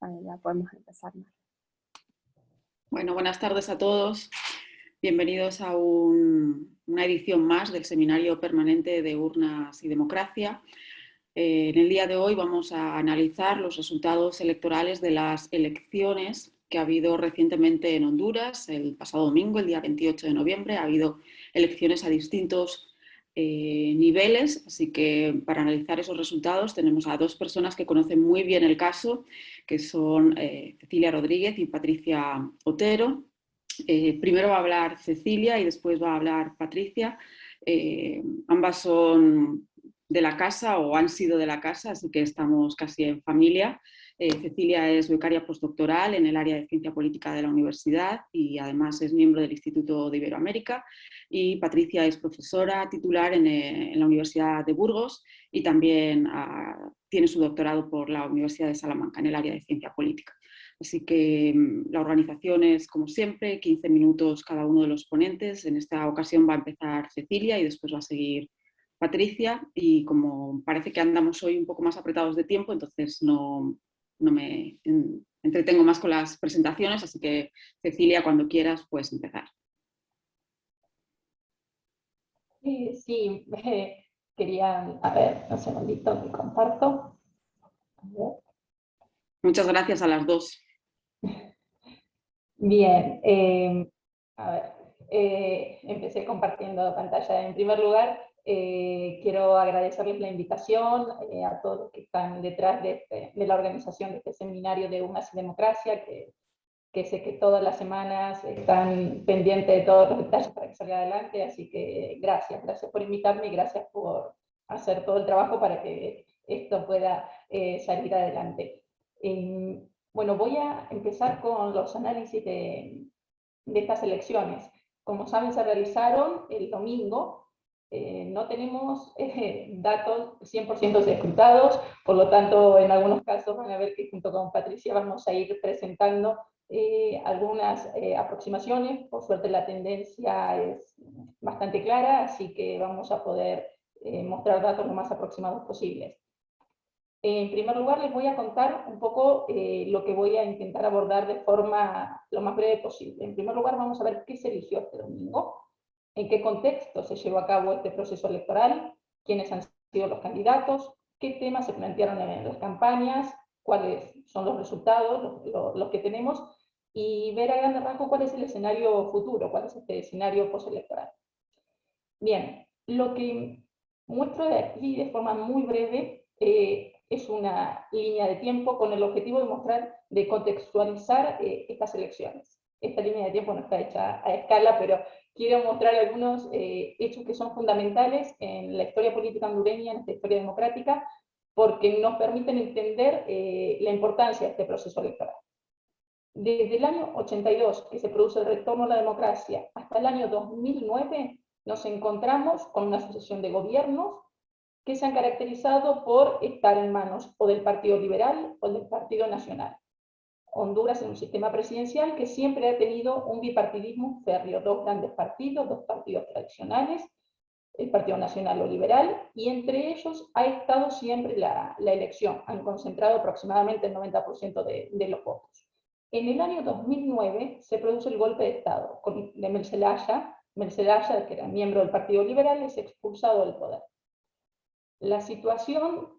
Vale, ya podemos empezar. Bueno, buenas tardes a todos. Bienvenidos a una edición más del Seminario Permanente de Urnas y Democracia. En el día de hoy vamos a analizar los resultados electorales de las elecciones que ha habido recientemente en Honduras. El pasado domingo, el día 28 de noviembre, ha habido elecciones a distintos niveles, así que para analizar esos resultados tenemos a dos personas que conocen muy bien el caso, que son Cecilia Rodríguez y Patricia Otero. Primero va a hablar Cecilia y después va a hablar Patricia. Ambas son de la casa o han sido de la casa, así que estamos casi en familia. Cecilia es becaria postdoctoral en el área de ciencia política de la universidad y además es miembro del Instituto de Iberoamérica, y Patricia es profesora titular en la Universidad de Burgos y también tiene su doctorado por la Universidad de Salamanca en el área de ciencia política. Así que la organización es, como siempre, 15 minutos cada uno de los ponentes. En esta ocasión va a empezar Cecilia y después va a seguir Patricia, y como parece que andamos hoy un poco más apretados de tiempo, entonces no me entretengo más con las presentaciones, así que Cecilia, cuando quieras, puedes empezar. Sí, quería, a ver, un segundito, me comparto. Muchas gracias a las dos. Bien, a ver, empecé compartiendo pantalla. En primer lugar, quiero agradecerles la invitación a todos los que están detrás de la organización de este seminario de Urnas y Democracia, que sé que todas las semanas están pendientes de todos los detalles para que salga adelante, así que gracias por invitarme y gracias por hacer todo el trabajo para que esto pueda salir adelante. Bueno, voy a empezar con los análisis de estas elecciones. Como saben, se realizaron el domingo. No tenemos datos 100% escrutados, por lo tanto, en algunos casos van a ver que junto con Patricia vamos a ir presentando algunas aproximaciones. Por suerte la tendencia es bastante clara, así que vamos a poder mostrar datos lo más aproximados posibles. En primer lugar, les voy a contar un poco lo que voy a intentar abordar de forma lo más breve posible. En primer lugar, vamos a ver qué se eligió este domingo, en qué contexto se llevó a cabo este proceso electoral, quiénes han sido los candidatos, qué temas se plantearon en las campañas, cuáles son los resultados, los que tenemos, y ver a grandes rasgos cuál es el escenario futuro, cuál es este escenario postelectoral. Bien, lo que muestro de aquí de forma muy breve es una línea de tiempo con el objetivo de mostrar, de contextualizar estas elecciones. Esta línea de tiempo no está hecha a escala, pero quiero mostrar algunos hechos que son fundamentales en la historia política hondureña, en esta historia democrática, porque nos permiten entender la importancia de este proceso electoral. Desde el año 82, que se produce el retorno a la democracia, hasta el año 2009, nos encontramos con una sucesión de gobiernos que se han caracterizado por estar en manos o del Partido Liberal o del Partido Nacional. Honduras es un sistema presidencial que siempre ha tenido un bipartidismo férreo, dos grandes partidos, dos partidos tradicionales, el Partido Nacional o Liberal, y entre ellos ha estado siempre la elección, han concentrado aproximadamente el 90% de los votos. En el año 2009 se produce el golpe de Estado de Mel Zelaya, que era miembro del Partido Liberal, es expulsado del poder. La situación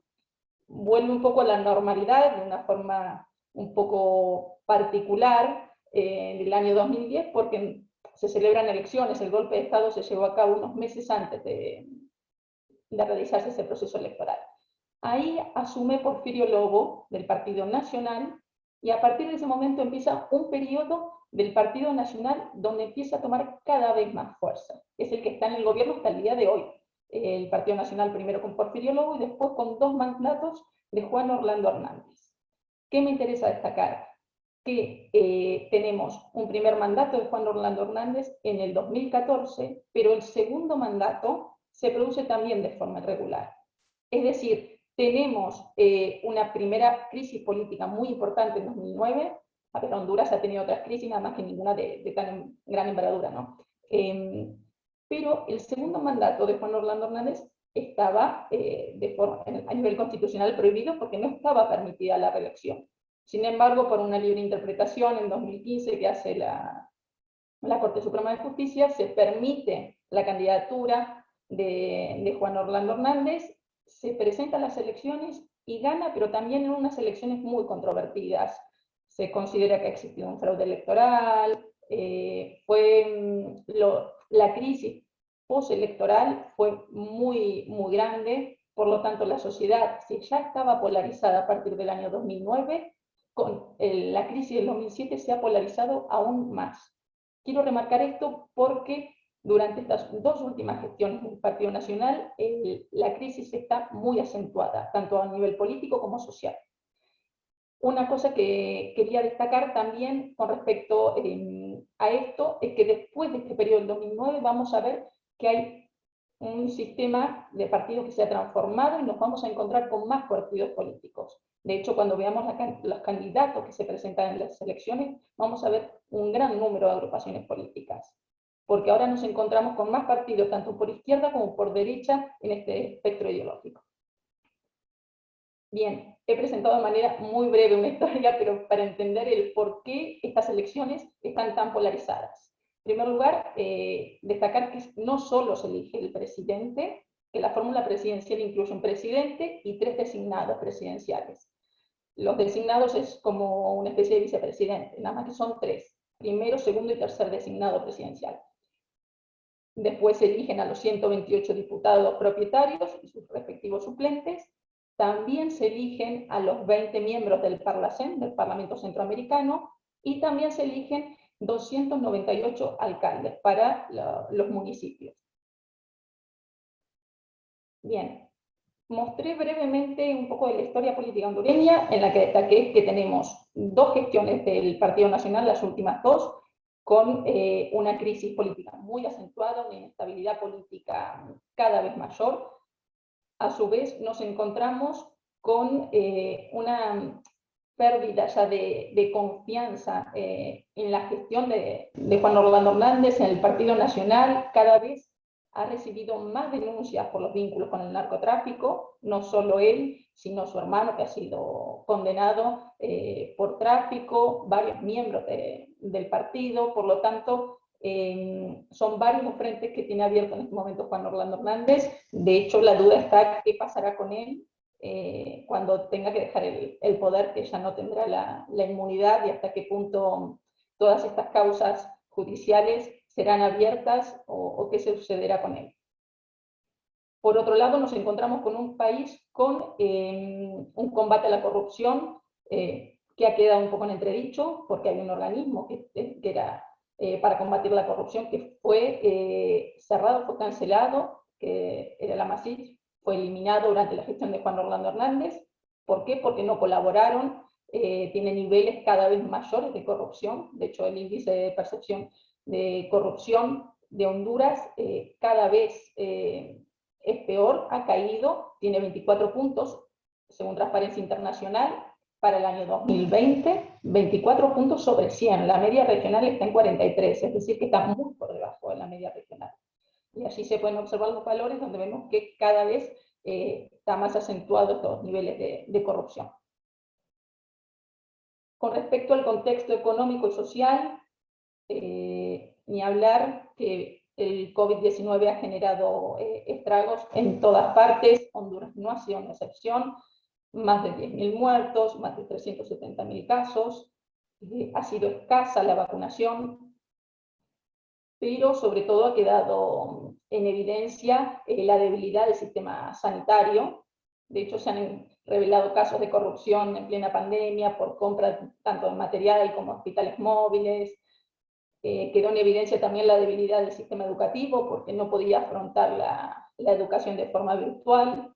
vuelve un poco a la normalidad de una forma un poco particular en el año 2010, porque se celebran elecciones, el golpe de Estado se llevó a cabo unos meses antes de realizarse ese proceso electoral. Ahí asume Porfirio Lobo del Partido Nacional, y a partir de ese momento empieza un periodo del Partido Nacional donde empieza a tomar cada vez más fuerza. Es el que está en el gobierno hasta el día de hoy. El Partido Nacional primero con Porfirio Lobo y después con dos mandatos de Juan Orlando Hernández. ¿Qué me interesa destacar? Que tenemos un primer mandato de Juan Orlando Hernández en el 2014, pero el segundo mandato se produce también de forma irregular. Es decir, tenemos una primera crisis política muy importante en 2009. A ver, Honduras ha tenido otras crisis, nada más que ninguna de tan gran envergadura, ¿no? Pero el segundo mandato de Juan Orlando Hernández estaba a nivel constitucional prohibido porque no estaba permitida la reelección. Sin embargo, por una libre interpretación en 2015 que hace la Corte Suprema de Justicia, se permite la candidatura de Juan Orlando Hernández, se presenta a las elecciones y gana, pero también en unas elecciones muy controvertidas. Se considera que ha existido un fraude electoral, la crisis postelectoral fue muy grande, por lo tanto la sociedad, si ya estaba polarizada a partir del año 2009, con la crisis del 2007 se ha polarizado aún más. Quiero remarcar esto porque durante estas dos últimas gestiones del Partido Nacional la crisis está muy acentuada, tanto a nivel político como social. Una cosa que quería destacar también con respecto a esto es que después de este periodo del 2009 vamos a ver que hay un sistema de partidos que se ha transformado y nos vamos a encontrar con más partidos políticos. De hecho, cuando veamos los candidatos que se presentan en las elecciones, vamos a ver un gran número de agrupaciones políticas. Porque ahora nos encontramos con más partidos, tanto por izquierda como por derecha, en este espectro ideológico. Bien, he presentado de manera muy breve una historia, pero para entender el por qué estas elecciones están tan polarizadas. En primer lugar, destacar que no solo se elige el presidente, que la fórmula presidencial incluye un presidente y 3 designados presidenciales. Los designados es como una especie de vicepresidente, nada más que son 3, primero, segundo y tercer designado presidencial. Después se eligen a los 128 diputados propietarios y sus respectivos suplentes. También se eligen a los 20 miembros del Parlacén, del Parlamento Centroamericano, y también se eligen 298 alcaldes para los municipios. Bien, mostré brevemente un poco de la historia política hondureña, en la que destaqué que tenemos 2 gestiones del Partido Nacional, las últimas 2, con una crisis política muy acentuada, una inestabilidad política cada vez mayor. A su vez nos encontramos con una pérdida ya de confianza en la gestión de Juan Orlando Hernández en el Partido Nacional. Cada vez ha recibido más denuncias por los vínculos con el narcotráfico, no solo él, sino su hermano, que ha sido condenado por tráfico, varios miembros del partido. Por lo tanto, son varios los frentes que tiene abierto en este momento Juan Orlando Hernández. De hecho, la duda está qué pasará con él cuando tenga que dejar el poder, que ya no tendrá la inmunidad, y hasta qué punto todas estas causas judiciales serán abiertas o qué se sucederá con él. Por otro lado, nos encontramos con un país con un combate a la corrupción que ha quedado un poco en entredicho, porque hay un organismo que era para combatir la corrupción que fue cerrado, fue cancelado, que era la MASIC, fue eliminado durante la gestión de Juan Orlando Hernández. ¿Por qué? Porque no colaboraron, tiene niveles cada vez mayores de corrupción. De hecho, el índice de percepción de corrupción de Honduras cada vez es peor, ha caído, tiene 24 puntos, según Transparencia Internacional, para el año 2020, 24 puntos sobre 100, la media regional está en 43, es decir, que está muy por debajo de la media regional. Y así se pueden observar los valores donde vemos que cada vez está más acentuado estos niveles de corrupción. Con respecto al contexto económico y social, ni hablar que el COVID-19 ha generado estragos en todas partes. Honduras no ha sido una excepción. Más de 10.000 muertos, más de 370.000 casos. Ha sido escasa la vacunación, pero sobre todo ha quedado en evidencia la debilidad del sistema sanitario. De hecho, se han revelado casos de corrupción en plena pandemia por compra tanto de material como hospitales móviles. Quedó en evidencia también la debilidad del sistema educativo porque no podía afrontar la educación de forma virtual.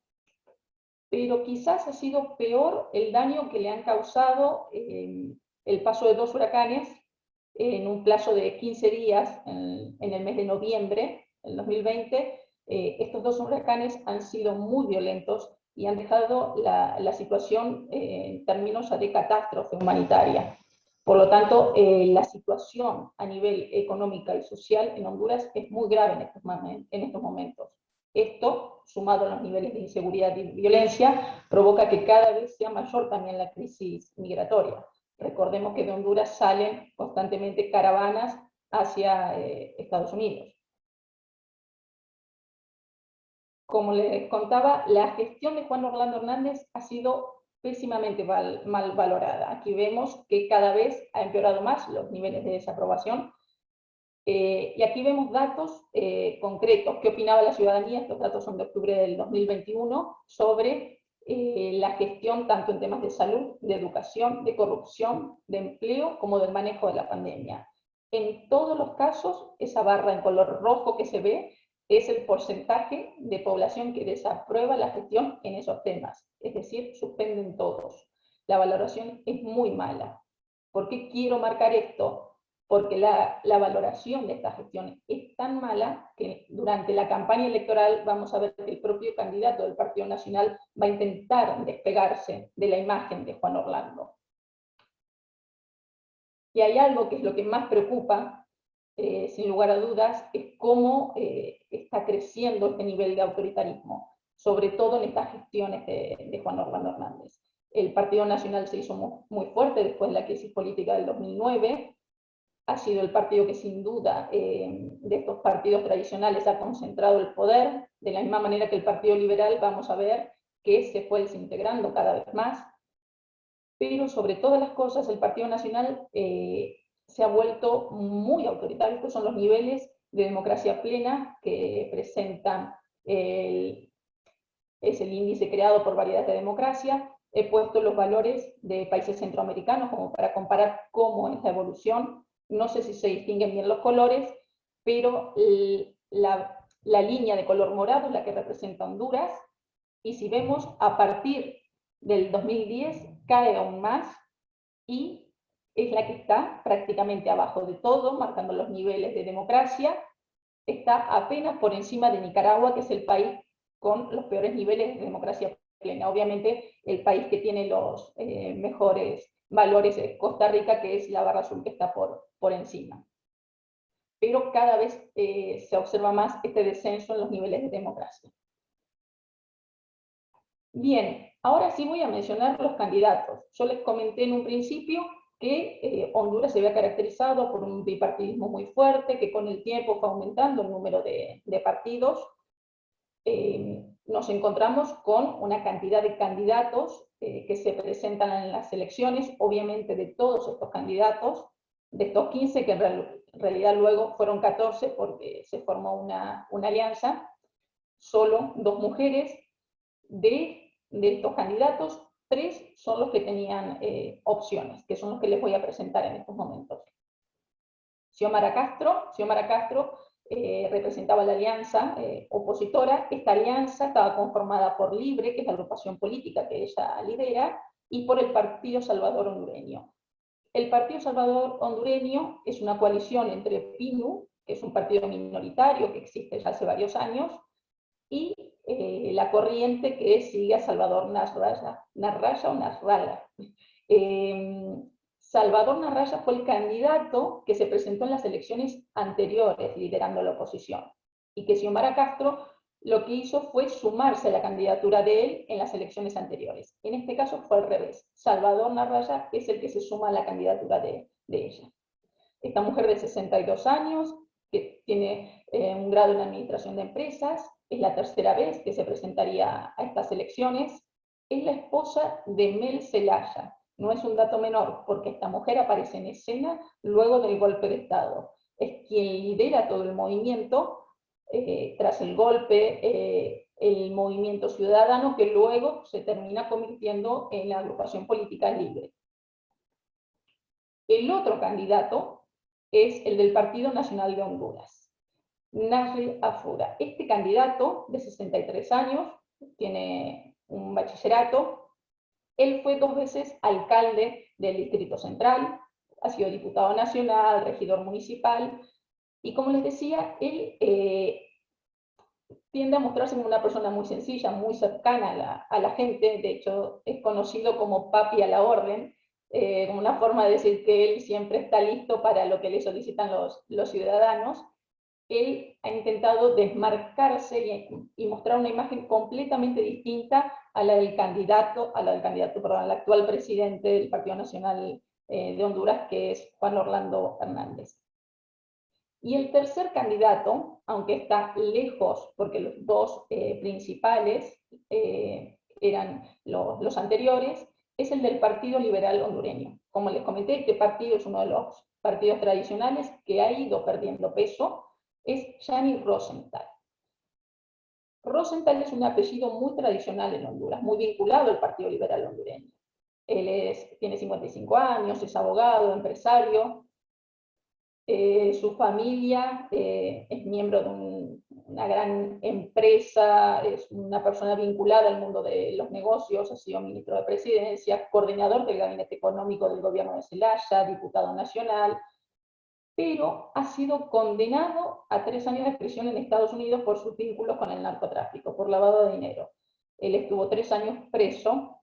Pero quizás ha sido peor el daño que le han causado el paso de 2 huracanes en un plazo de 15 días en el mes de noviembre del 2020. Estos 2 huracanes han sido muy violentos y han dejado la situación en términos de catástrofe humanitaria. Por lo tanto, la situación a nivel económica y social en Honduras es muy grave en estos momentos. Esto, sumado a los niveles de inseguridad y violencia, provoca que cada vez sea mayor también la crisis migratoria. Recordemos que de Honduras salen constantemente caravanas hacia Estados Unidos. Como les contaba, la gestión de Juan Orlando Hernández ha sido pésimamente mal valorada. Aquí vemos que cada vez ha empeorado más los niveles de desaprobación. Y aquí vemos datos concretos. ¿Qué opinaba la ciudadanía? Estos datos son de octubre del 2021, sobre la gestión tanto en temas de salud, de educación, de corrupción, de empleo, como del manejo de la pandemia. En todos los casos, esa barra en color rojo que se ve es el porcentaje de población que desaprueba la gestión en esos temas. Es decir, suspenden todos. La valoración es muy mala. ¿Por qué quiero marcar esto? Porque la valoración de esta gestión es tan mala que durante la campaña electoral vamos a ver que el propio candidato del Partido Nacional va a intentar despegarse de la imagen de Juan Orlando. Y hay algo que es lo que más preocupa, sin lugar a dudas, es cómo está creciendo este nivel de autoritarismo, sobre todo en estas gestiones de Juan Orlando Hernández. El Partido Nacional se hizo muy fuerte después de la crisis política del 2009, ha sido el partido que sin duda de estos partidos tradicionales ha concentrado el poder, de la misma manera que el Partido Liberal vamos a ver que se fue desintegrando cada vez más, pero sobre todas las cosas el Partido Nacional se ha vuelto muy autoritario. Estos son los niveles de democracia plena que presentan es el índice creado por Variedades de Democracia. He puesto los valores de países centroamericanos como para comparar cómo es la evolución. No sé si se distinguen bien los colores, pero la línea de color morado es la que representa Honduras, y si vemos, a partir del 2010 cae aún más, y es la que está prácticamente abajo de todo, marcando los niveles de democracia. Está apenas por encima de Nicaragua, que es el país con los peores niveles de democracia plena. Obviamente el país que tiene los mejores valores es Costa Rica, que es la barra azul que está por encima. Pero cada vez se observa más este descenso en los niveles de democracia. Bien, ahora sí voy a mencionar los candidatos. Yo les comenté en un principio que Honduras se había caracterizado por un bipartidismo muy fuerte, que con el tiempo fue aumentando el número de partidos. Nos encontramos con una cantidad de candidatos que se presentan en las elecciones. Obviamente de todos estos candidatos, de estos 15, que en realidad luego fueron 14 porque se formó una alianza, solo 2 mujeres. De estos candidatos, 3 son los que tenían opciones, que son los que les voy a presentar en estos momentos. Xiomara Castro representaba la alianza opositora. Esta alianza estaba conformada por Libre, que es la agrupación política que ella lidera, y por el Partido Salvador Hondureño. El Partido Salvador Hondureño es una coalición entre PINU, que es un partido minoritario que existe ya hace varios años, y la corriente que sigue a Salvador Nasralla. Salvador Nasralla fue el candidato que se presentó en las elecciones anteriores liderando la oposición, y que Xiomara Castro lo que hizo fue sumarse a la candidatura de él en las elecciones anteriores. En este caso fue al revés. Salvador Nasralla es el que se suma a la candidatura de ella. Esta mujer de 62 años, que tiene un grado en administración de empresas, es la tercera vez que se presentaría a estas elecciones. Es la esposa de Mel Zelaya. No es un dato menor, porque esta mujer aparece en escena luego del golpe de Estado. Es quien lidera todo el movimiento tras el golpe, el movimiento ciudadano, que luego se termina convirtiendo en la agrupación política Libre. El otro candidato es el del Partido Nacional de Honduras, Nasri Afura. Este candidato, de 63 años, tiene un bachillerato. Él fue 2 veces alcalde del Distrito Central, ha sido diputado nacional, regidor municipal, y como les decía, él tiende a mostrarse como una persona muy sencilla, muy cercana a la gente. De hecho, es conocido como papi a la orden, una forma de decir que él siempre está listo para lo que le solicitan los ciudadanos. él ha intentado desmarcarse y mostrar una imagen completamente distinta a la del candidato, perdón, al actual presidente del Partido Nacional de Honduras, que es Juan Orlando Hernández. Y el tercer candidato, aunque está lejos, porque los dos principales eran los anteriores, es el del Partido Liberal Hondureño. Como les comenté, este partido es uno de los partidos tradicionales que ha ido perdiendo peso, es Yanni Rosenthal. Rosenthal es un apellido muy tradicional en Honduras, muy vinculado al Partido Liberal Hondureño. Él tiene 55 años, es abogado, empresario. Su familia es miembro de una gran empresa, es una persona vinculada al mundo de los negocios, ha sido ministro de Presidencia, coordinador del gabinete económico del gobierno de Zelaya, diputado nacional, pero ha sido condenado a 3 años de prisión en Estados Unidos por sus vínculos con el narcotráfico, por lavado de dinero. Él estuvo 3 años preso,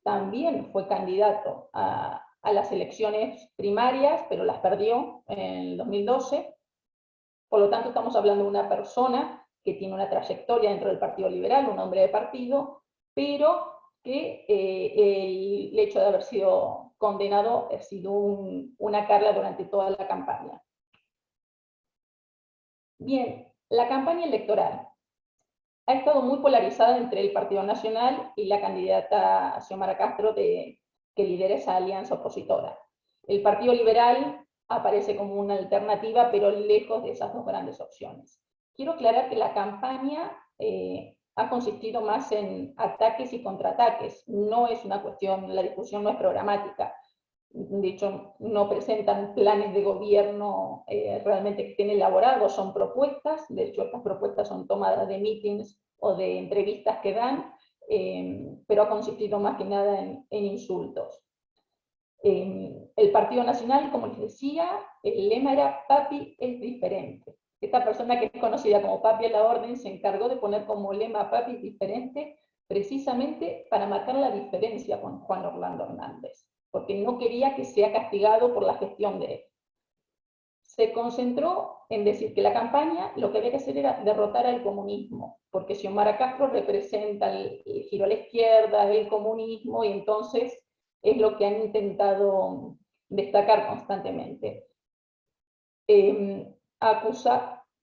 también fue candidato a las elecciones primarias, pero las perdió en el 2012. Por lo tanto, estamos hablando de una persona que tiene una trayectoria dentro del Partido Liberal, un hombre de partido, pero que el hecho de haber sido condenado ha sido una carga durante toda la campaña. Bien, la campaña electoral ha estado muy polarizada entre el Partido Nacional y la candidata Xiomara Castro, que lidera esa alianza opositora. El Partido Liberal aparece como una alternativa, pero lejos de esas dos grandes opciones. Quiero aclarar que la campaña ha consistido más en ataques y contraataques. No es una cuestión, la discusión no es programática. De hecho, no presentan planes de gobierno realmente que estén elaborados, son propuestas. De hecho, estas propuestas son tomadas de meetings o de entrevistas que dan, pero ha consistido más que nada en insultos. El Partido Nacional, como les decía, el lema era "Papi es diferente". Esta persona, que es conocida como Papi a la Orden, se encargó de poner como lema "Papi es diferente", precisamente para marcar la diferencia con Juan Orlando Hernández, porque no quería que sea castigado por la gestión de él. Se concentró en decir que la campaña lo que había que hacer era derrotar al comunismo, porque Xiomara Castro representa el giro a la izquierda, el comunismo, y entonces es lo que han intentado destacar constantemente.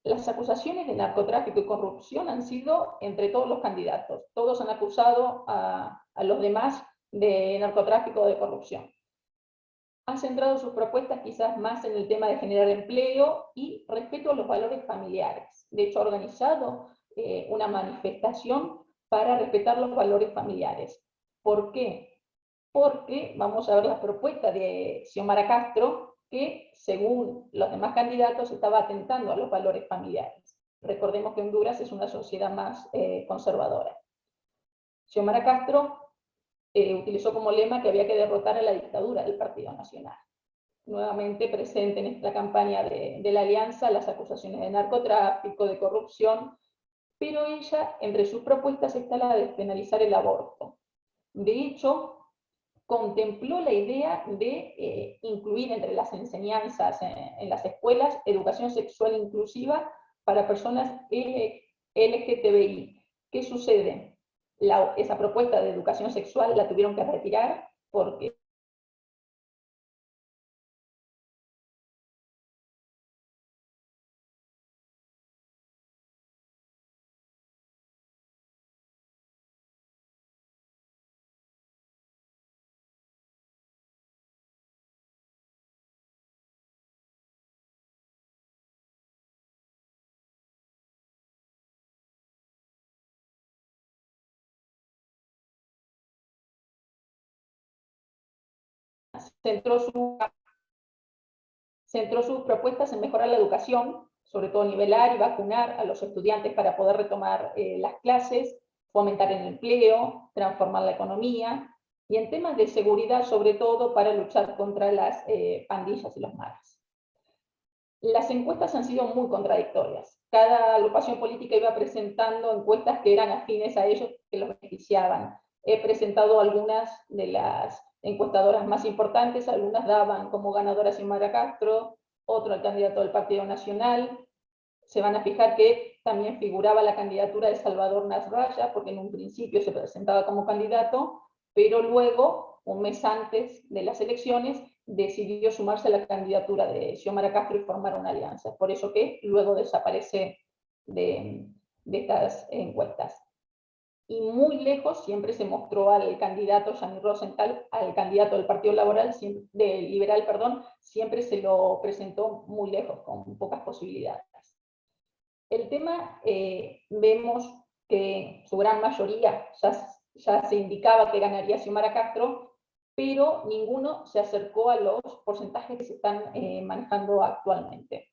Las acusaciones de narcotráfico y corrupción han sido entre todos los candidatos. Todos han acusado a los demás de narcotráfico o de corrupción. Ha centrado sus propuestas quizás más en el tema de generar empleo y respeto a los valores familiares. De hecho, ha organizado una manifestación para respetar los valores familiares. ¿Por qué? Porque vamos a ver las propuestas de Xiomara Castro, que según los demás candidatos estaba atentando a los valores familiares. Recordemos que Honduras es una sociedad más conservadora. Xiomara Castro utilizó como lema que había que derrotar a la dictadura del Partido Nacional. Nuevamente presente en esta campaña de la alianza las acusaciones de narcotráfico, de corrupción, pero ella, entre sus propuestas, está la de despenalizar el aborto. De hecho, contempló la idea de incluir entre las enseñanzas en las escuelas educación sexual inclusiva para personas LGTBI. ¿Qué sucede? Esa propuesta de educación sexual la tuvieron que retirar porque centró sus propuestas en mejorar la educación, sobre todo nivelar y vacunar a los estudiantes para poder retomar las clases, fomentar el empleo, transformar la economía, y en temas de seguridad, sobre todo para luchar contra las pandillas y los maras. Las encuestas han sido muy contradictorias. Cada agrupación política iba presentando encuestas que eran afines a ellos, que los beneficiaban. He presentado algunas de las encuestadoras más importantes, algunas daban como ganadora a Xiomara Castro, otro al candidato del Partido Nacional, se van a fijar que también figuraba la candidatura de Salvador Nasralla, porque en un principio se presentaba como candidato, pero luego, un mes antes de las elecciones, decidió sumarse a la candidatura de Xiomara Castro y formar una alianza. Por eso que luego desaparece de estas encuestas. Y muy lejos siempre se mostró al candidato Gianni Rosenthal, al candidato del Partido Liberal, siempre se lo presentó muy lejos, con pocas posibilidades. El tema, vemos que su gran mayoría ya se indicaba que ganaría Xiomara Castro, pero ninguno se acercó a los porcentajes que se están manejando actualmente.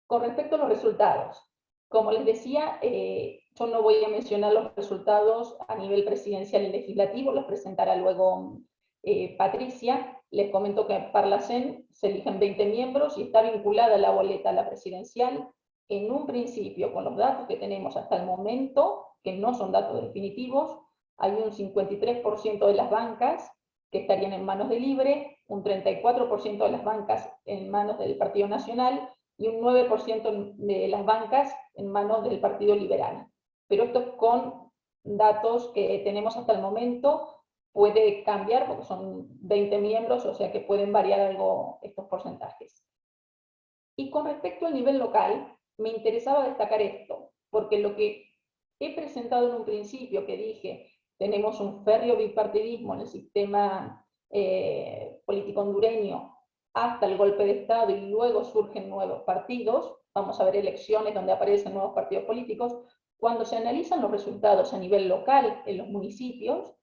Con respecto a los resultados, como les decía, yo no voy a mencionar los resultados a nivel presidencial y legislativo, los presentará luego Patricia. Les comento que en Parlacén se eligen 20 miembros y está vinculada la boleta a la presidencial. En un principio, con los datos que tenemos hasta el momento, que no son datos definitivos, hay un 53% de las bancas que estarían en manos de Libre, un 34% de las bancas en manos del Partido Nacional, y un 9% de las bancas en manos del Partido Liberal. Pero esto con datos que tenemos hasta el momento, puede cambiar porque son 20 miembros, o sea que pueden variar algo estos porcentajes. Y con respecto al nivel local, me interesaba destacar esto, porque lo que he presentado en un principio, que dije, tenemos un férreo bipartidismo en el sistema político hondureño, hasta el golpe de Estado, y luego surgen nuevos partidos, vamos a ver elecciones donde aparecen nuevos partidos políticos. Cuando se analizan los resultados a nivel local en los municipios,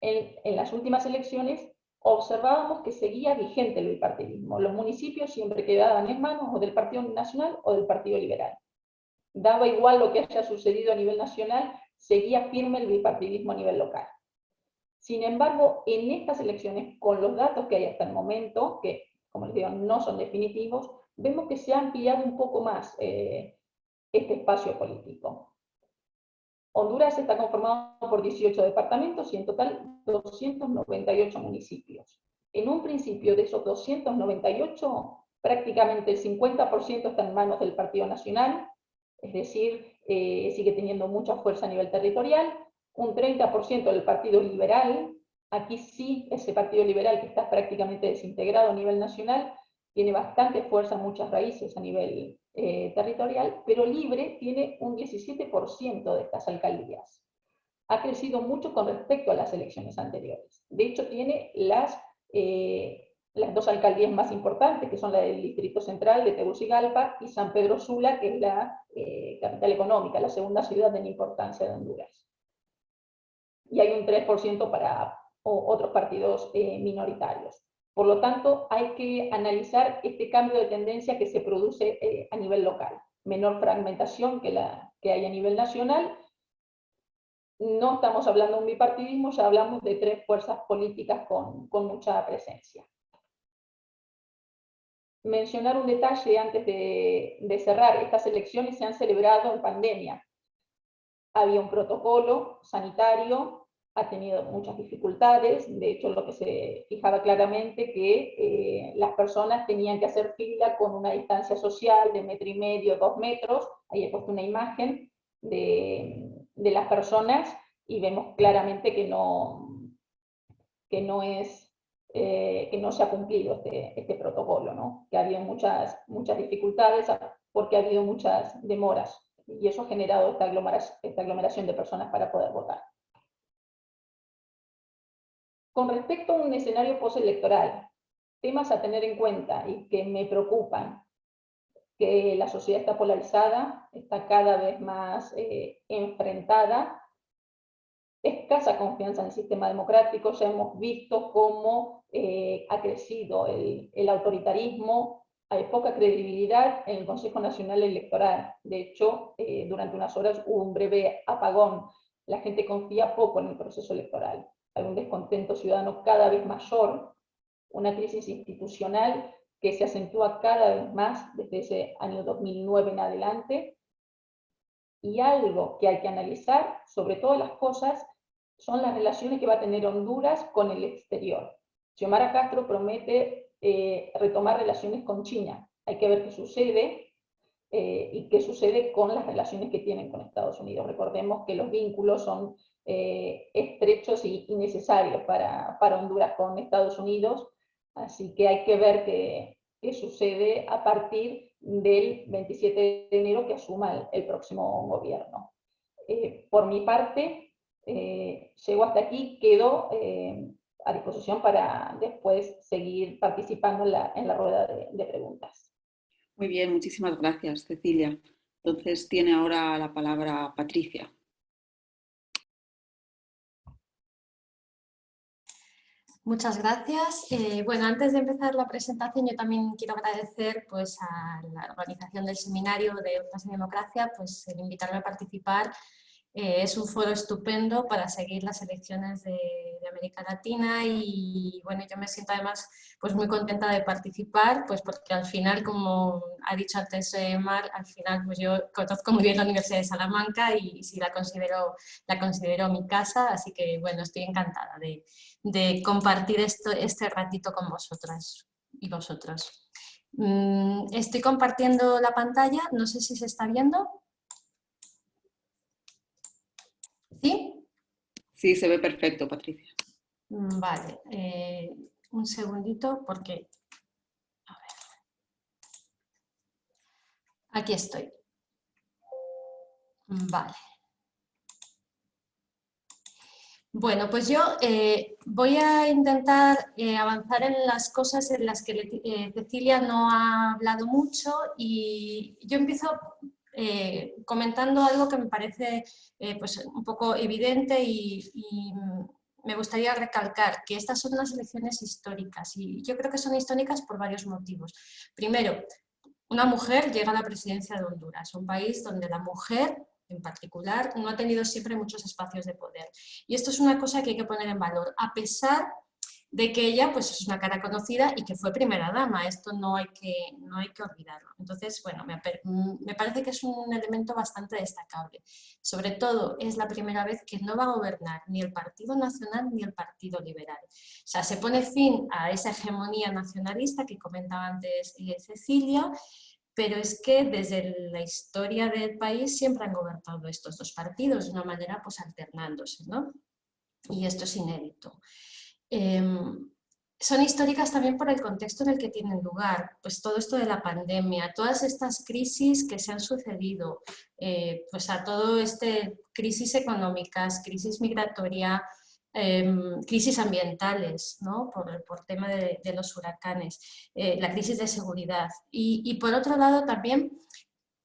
en las últimas elecciones observábamos que seguía vigente el bipartidismo. Los municipios siempre quedaban en manos o del Partido Nacional o del Partido Liberal. Daba igual lo que haya sucedido a nivel nacional, seguía firme el bipartidismo a nivel local. Sin embargo, en estas elecciones, con los datos que hay hasta el momento, que como les digo, no son definitivos, vemos que se ha ampliado un poco más este espacio político. Honduras está conformado por 18 departamentos y en total 298 municipios. En un principio de esos 298, prácticamente el 50% está en manos del Partido Nacional, es decir, sigue teniendo mucha fuerza a nivel territorial, un 30% del Partido Liberal. Aquí sí, ese Partido Liberal que está prácticamente desintegrado a nivel nacional, tiene bastante fuerza, muchas raíces a nivel territorial, pero Libre tiene un 17% de estas alcaldías. Ha crecido mucho con respecto a las elecciones anteriores. De hecho, tiene las dos alcaldías más importantes, que son la del Distrito Central de Tegucigalpa y San Pedro Sula, que es la capital económica, la segunda ciudad en importancia de Honduras. Y hay un 3% para otros partidos minoritarios. Por lo tanto, hay que analizar este cambio de tendencia que se produce a nivel local. Menor fragmentación que hay a nivel nacional. No estamos hablando de un bipartidismo, ya hablamos de 3 fuerzas políticas con mucha presencia. Mencionar un detalle antes de cerrar. Estas elecciones se han celebrado en pandemia. Había un protocolo sanitario, ha tenido muchas dificultades. De hecho, lo que se fijaba claramente que las personas tenían que hacer fila con una distancia social de 1,5 metros, 2 metros. Ahí he puesto una imagen de las personas y vemos claramente que no se ha cumplido este protocolo, ¿no? Que ha habido muchas dificultades porque ha habido muchas demoras y eso ha generado esta aglomeración de personas para poder votar. Con respecto a un escenario postelectoral, temas a tener en cuenta y que me preocupan, que la sociedad está polarizada, está cada vez más enfrentada, escasa confianza en el sistema democrático. Ya hemos visto cómo ha crecido el autoritarismo, hay poca credibilidad en el Consejo Nacional Electoral. De hecho, durante unas horas hubo un breve apagón. La gente confía poco en el proceso electoral. Hay un descontento ciudadano cada vez mayor, una crisis institucional que se acentúa cada vez más desde ese año 2009 en adelante. Y algo que hay que analizar, sobre todas las cosas, son las relaciones que va a tener Honduras con el exterior. Xiomara Castro promete retomar relaciones con China. hay que ver qué sucede y qué sucede con las relaciones que tienen con Estados Unidos. Recordemos que los vínculos son estrechos y necesarios para Honduras con Estados Unidos, así que hay que ver qué sucede a partir del 27 de enero que asuma el próximo gobierno. Por mi parte, llego hasta aquí, quedo a disposición para después seguir participando en la rueda de preguntas. Muy bien, muchísimas gracias, Cecilia. Entonces tiene ahora la palabra Patricia. Muchas gracias. Bueno, antes de empezar la presentación, yo también quiero agradecer pues, a la organización del seminario de Urnas y Democracia pues, el invitarme a participar. Es un foro estupendo para seguir las elecciones de América Latina y bueno, yo me siento además pues, muy contenta de participar, pues porque al final, como ha dicho antes Mar, al final pues yo conozco muy bien la Universidad de Salamanca y sí la considero mi casa, así que bueno, estoy encantada de compartir este ratito con vosotras y vosotros. Estoy compartiendo la pantalla, no sé si se está viendo. ¿Sí? Sí, se ve perfecto, Patricia. Vale, un segundito porque... A ver. Aquí estoy. Vale. Bueno, pues yo voy a intentar avanzar en las cosas en las que Cecilia no ha hablado mucho y yo empiezo comentando algo que me parece pues un poco evidente y me gustaría recalcar que estas son unas elecciones históricas y yo creo que son históricas por varios motivos. Primero, una mujer llega a la presidencia de Honduras, un país donde la mujer en particular no ha tenido siempre muchos espacios de poder. Y esto es una cosa que hay que poner en valor, a pesar de que ella pues, es una cara conocida y que fue primera dama, esto no hay que olvidarlo. Entonces, bueno, me parece que es un elemento bastante destacable. Sobre todo, es la primera vez que no va a gobernar ni el Partido Nacional ni el Partido Liberal. O sea, se pone fin a esa hegemonía nacionalista que comentaba antes Cecilia, pero es que desde la historia del país siempre han gobernado estos dos partidos de una manera pues alternándose, ¿no? Y esto es inédito. Son históricas también por el contexto en el que tienen lugar, pues todo esto de la pandemia, todas estas crisis que se han sucedido, pues a todo este crisis económicas, crisis migratoria, crisis ambientales, ¿no? por tema de los huracanes, la crisis de seguridad. Y por otro lado también,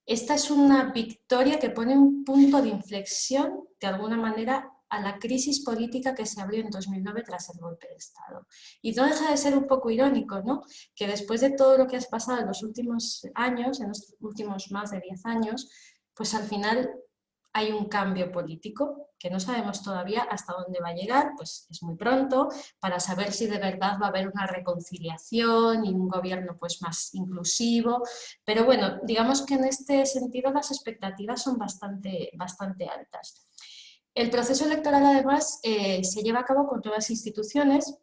esta es una victoria que pone un punto de inflexión, de alguna manera, a la crisis política que se abrió en 2009 tras el golpe de Estado. Y no deja de ser un poco irónico, ¿no? Que después de todo lo que ha pasado en los últimos años, en los últimos más de 10 años, pues al final hay un cambio político que no sabemos todavía hasta dónde va a llegar, pues es muy pronto, para saber si de verdad va a haber una reconciliación y un gobierno pues más inclusivo, pero bueno, digamos que en este sentido las expectativas son bastante altas. El proceso electoral además se lleva a cabo con nuevas instituciones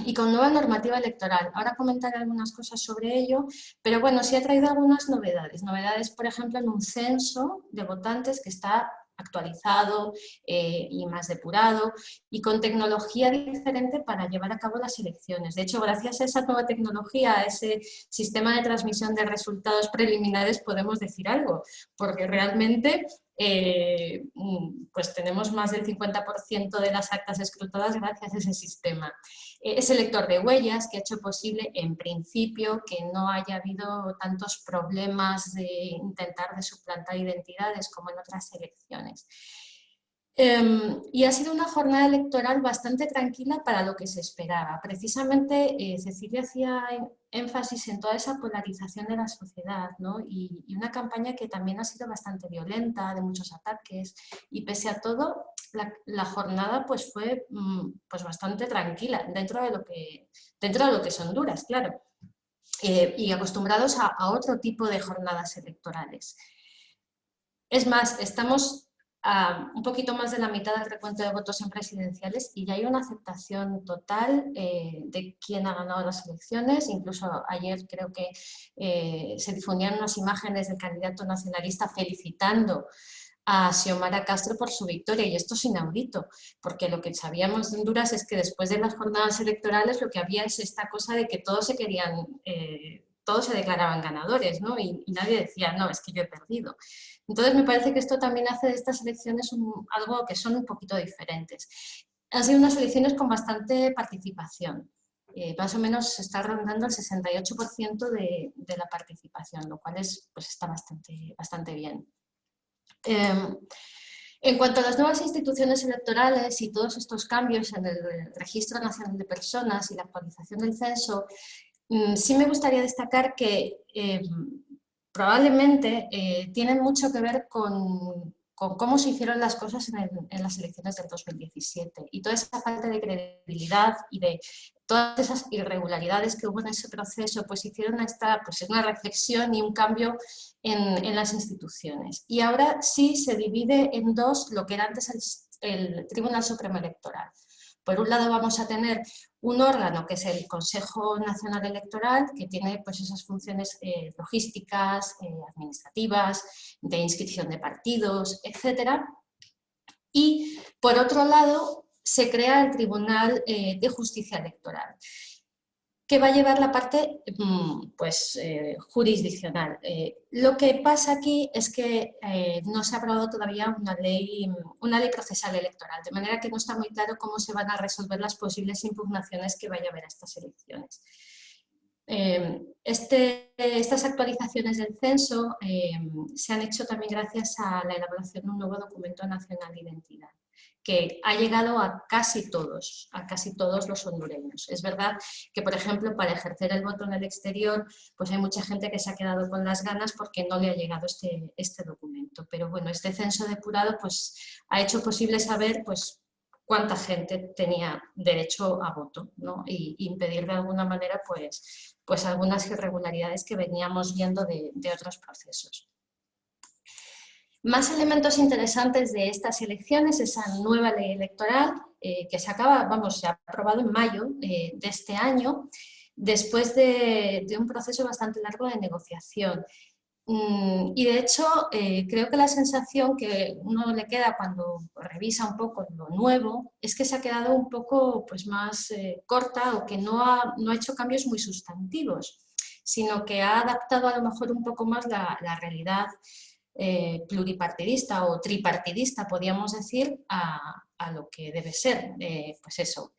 y con nueva normativa electoral. Ahora comentaré algunas cosas sobre ello, pero bueno, sí ha traído algunas novedades. Novedades, por ejemplo, en un censo de votantes que está actualizado y más depurado y con tecnología diferente para llevar a cabo las elecciones. De hecho, gracias a esa nueva tecnología, a ese sistema de transmisión de resultados preliminares, podemos decir algo, porque realmente pues tenemos más del 50% de las actas escrutadas gracias a ese sistema. Ese lector de huellas que ha hecho posible, en principio, que no haya habido tantos problemas de intentar de suplantar identidades como en otras elecciones. Y ha sido una jornada electoral bastante tranquila para lo que se esperaba. Precisamente Cecilia hacía énfasis en toda esa polarización de la sociedad, ¿no? y una campaña que también ha sido bastante violenta, de muchos ataques, y pese a todo la jornada pues, fue pues, bastante tranquila dentro de lo que es Honduras, claro, y acostumbrados a otro tipo de jornadas electorales. Es más, estamos un poquito más de la mitad del recuento de votos en presidenciales y ya hay una aceptación total de quién ha ganado las elecciones. Incluso ayer creo que se difundían unas imágenes del candidato nacionalista felicitando a Xiomara Castro por su victoria, y esto es inaudito, porque lo que sabíamos de Honduras es que después de las jornadas electorales lo que había es esta cosa de que todos se querían, todos se declaraban ganadores, ¿no? Y nadie decía, no, es que yo he perdido. Entonces me parece que esto también hace de estas elecciones algo que son un poquito diferentes. Han sido unas elecciones con bastante participación. Más o menos se está rondando el 68% de la participación, lo cual pues está bastante bien. En cuanto a las nuevas instituciones electorales y todos estos cambios en el Registro Nacional de Personas y la actualización del censo, sí me gustaría destacar que probablemente tienen mucho que ver con cómo se hicieron las cosas en las elecciones del 2017 y toda esa falta de credibilidad y de todas esas irregularidades que hubo en ese proceso, pues hicieron una reflexión y un cambio en las instituciones. Y ahora sí se divide en dos lo que era antes el Tribunal Supremo Electoral. Por un lado vamos a tener un órgano que es el Consejo Nacional Electoral, que tiene pues esas funciones logísticas, administrativas, de inscripción de partidos, etc. Y por otro lado se crea el Tribunal de Justicia Electoral, que va a llevar la parte jurisdiccional. Lo que pasa aquí es que no se ha aprobado todavía una ley procesal electoral, de manera que no está muy claro cómo se van a resolver las posibles impugnaciones que vaya a haber a estas elecciones. Estas actualizaciones del censo se han hecho también gracias a la elaboración de un nuevo documento nacional de identidad, que ha llegado a casi todos los hondureños. Es verdad que, por ejemplo, para ejercer el voto en el exterior, pues hay mucha gente que se ha quedado con las ganas porque no le ha llegado este documento. Pero bueno, este censo depurado pues, ha hecho posible saber pues, cuánta gente tenía derecho a voto, ¿no? Y impedir de alguna manera pues algunas irregularidades que veníamos viendo de otros procesos. Más elementos interesantes de estas elecciones, esa nueva ley electoral que se ha aprobado en mayo de este año, después de un proceso bastante largo de negociación. Y de hecho, creo que la sensación que uno le queda cuando revisa un poco lo nuevo es que se ha quedado un poco pues, más corta o que no ha hecho cambios muy sustantivos, sino que ha adaptado a lo mejor un poco más la realidad pluripartidista o tripartidista, podríamos decir, a lo que debe ser, pues eso.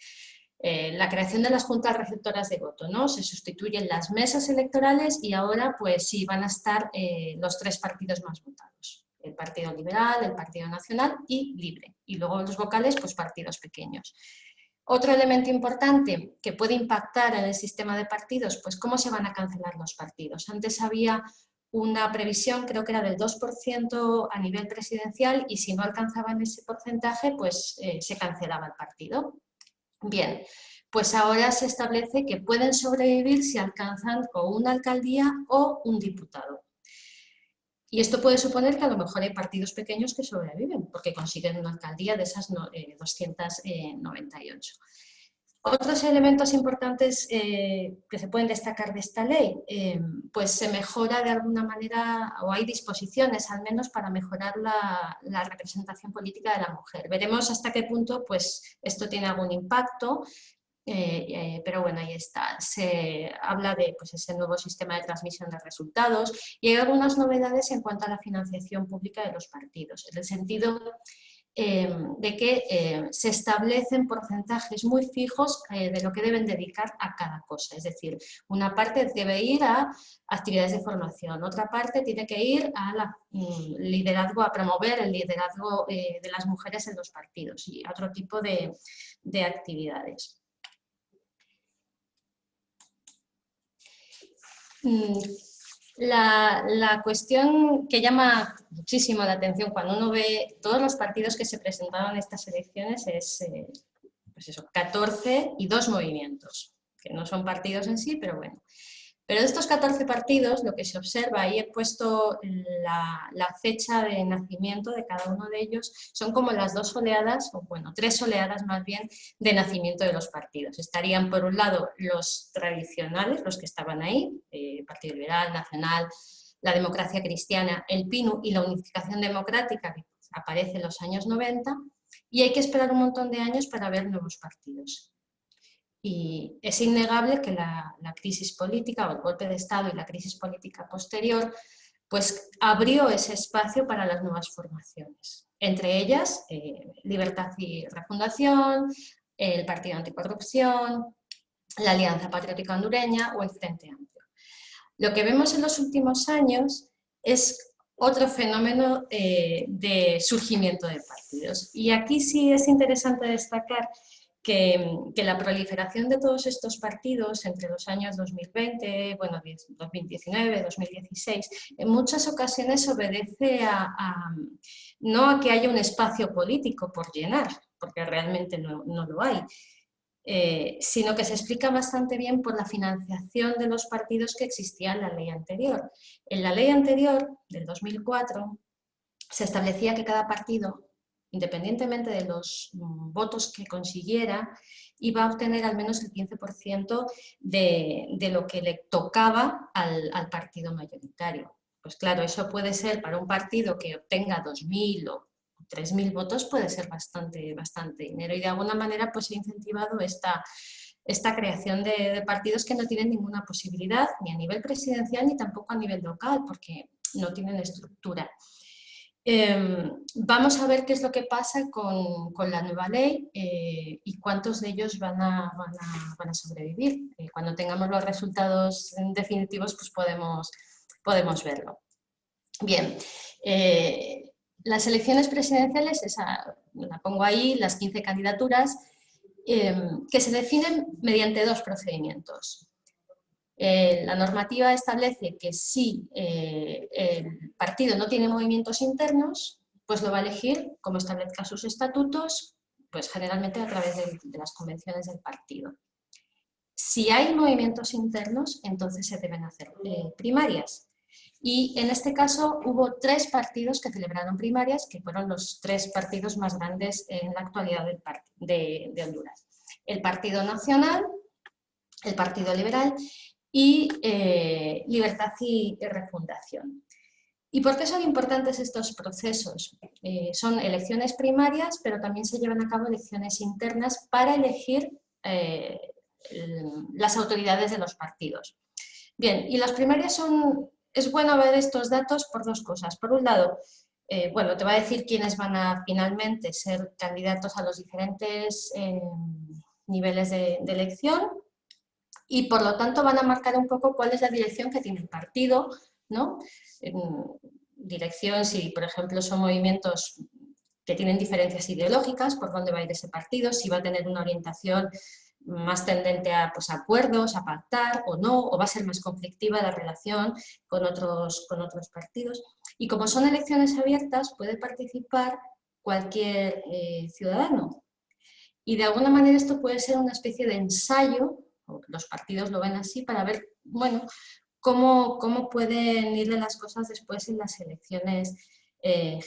La creación de las juntas receptoras de voto, ¿no? Se sustituyen las mesas electorales y ahora pues sí van a estar los tres partidos más votados, el Partido Liberal, el Partido Nacional y Libre, y luego los vocales pues partidos pequeños. Otro elemento importante que puede impactar en el sistema de partidos, pues cómo se van a cancelar los partidos. Antes había una previsión, creo que era del 2% a nivel presidencial, y si no alcanzaban ese porcentaje pues se cancelaba el partido. Bien, pues ahora se establece que pueden sobrevivir si alcanzan o una alcaldía o un diputado. Y esto puede suponer que a lo mejor hay partidos pequeños que sobreviven porque consiguen una alcaldía de esas 298. Otros elementos importantes que se pueden destacar de esta ley, pues se mejora de alguna manera, o hay disposiciones al menos para mejorar la representación política de la mujer. Veremos hasta qué punto pues, esto tiene algún impacto, pero bueno, ahí está. Se habla de pues, ese nuevo sistema de transmisión de resultados y hay algunas novedades en cuanto a la financiación pública de los partidos, en el sentido de que se establecen porcentajes muy fijos de lo que deben dedicar a cada cosa. Es decir, una parte debe ir a actividades de formación, otra parte tiene que ir a liderazgo, a promover el liderazgo de las mujeres en los partidos y a otro tipo de actividades. La cuestión que llama muchísimo la atención cuando uno ve todos los partidos que se presentaron en estas elecciones es pues eso, 14 y 2 movimientos, que no son partidos en sí, pero bueno. Pero de estos 14 partidos, lo que se observa, y he puesto la fecha de nacimiento de cada uno de ellos, son como las 2 oleadas, o bueno, 3 oleadas más bien, de nacimiento de los partidos. Estarían, por un lado, los tradicionales, los que estaban ahí, Partido Liberal, Nacional, la Democracia Cristiana, el PINU y la Unificación Democrática, que aparece en los años 90, y hay que esperar un montón de años para ver nuevos partidos. Y es innegable que la crisis política, o el golpe de Estado y la crisis política posterior, pues abrió ese espacio para las nuevas formaciones. Entre ellas, Libertad y Refundación, el Partido Anticorrupción, la Alianza Patriótica Hondureña o el Frente Amplio. Lo que vemos en los últimos años es otro fenómeno de surgimiento de partidos. Y aquí sí es interesante destacar que la proliferación de todos estos partidos entre los años 2020, bueno, 2019, 2016, en muchas ocasiones obedece no a que haya un espacio político por llenar, porque realmente no lo hay, sino que se explica bastante bien por la financiación de los partidos que existía en la ley anterior. En la ley anterior, del 2004, se establecía que cada partido, independientemente de los votos que consiguiera, iba a obtener al menos el 15% de lo que le tocaba al partido mayoritario. Pues claro, eso puede ser para un partido que obtenga 2.000 o 3.000 votos, puede ser bastante dinero, y de alguna manera pues he incentivado esta creación de partidos que no tienen ninguna posibilidad, ni a nivel presidencial ni tampoco a nivel local, porque no tienen estructura. Vamos a ver qué es lo que pasa con la nueva ley y cuántos de ellos van a sobrevivir. Cuando tengamos los resultados definitivos, pues podemos verlo. Bien, las elecciones presidenciales, la pongo ahí, las 15 candidaturas, que se definen mediante 2 procedimientos. La normativa establece que si el partido no tiene movimientos internos, pues lo va a elegir como establezca sus estatutos, pues generalmente a través de las convenciones del partido. Si hay movimientos internos, entonces se deben hacer primarias. Y en este caso hubo 3 partidos que celebraron primarias, que fueron los 3 partidos más grandes en la actualidad de Honduras. El Partido Nacional, el Partido Liberal y Libertad y Refundación. ¿Y por qué son importantes estos procesos? Son elecciones primarias, pero también se llevan a cabo elecciones internas para elegir las autoridades de los partidos. Bien, y las primarias es bueno ver estos datos por 2 cosas. Por un lado, bueno, te va a decir quiénes van a finalmente ser candidatos a los diferentes niveles de elección, y por lo tanto van a marcar un poco cuál es la dirección que tiene el partido, ¿no? Dirección, si por ejemplo son movimientos que tienen diferencias ideológicas, por dónde va a ir ese partido, si va a tener una orientación más tendente a pues, acuerdos, a pactar o no, o va a ser más conflictiva la relación con otros partidos. Y como son elecciones abiertas, puede participar cualquier ciudadano. Y de alguna manera esto puede ser una especie de ensayo, o los partidos lo ven así, para ver, bueno, cómo pueden irle las cosas después en las elecciones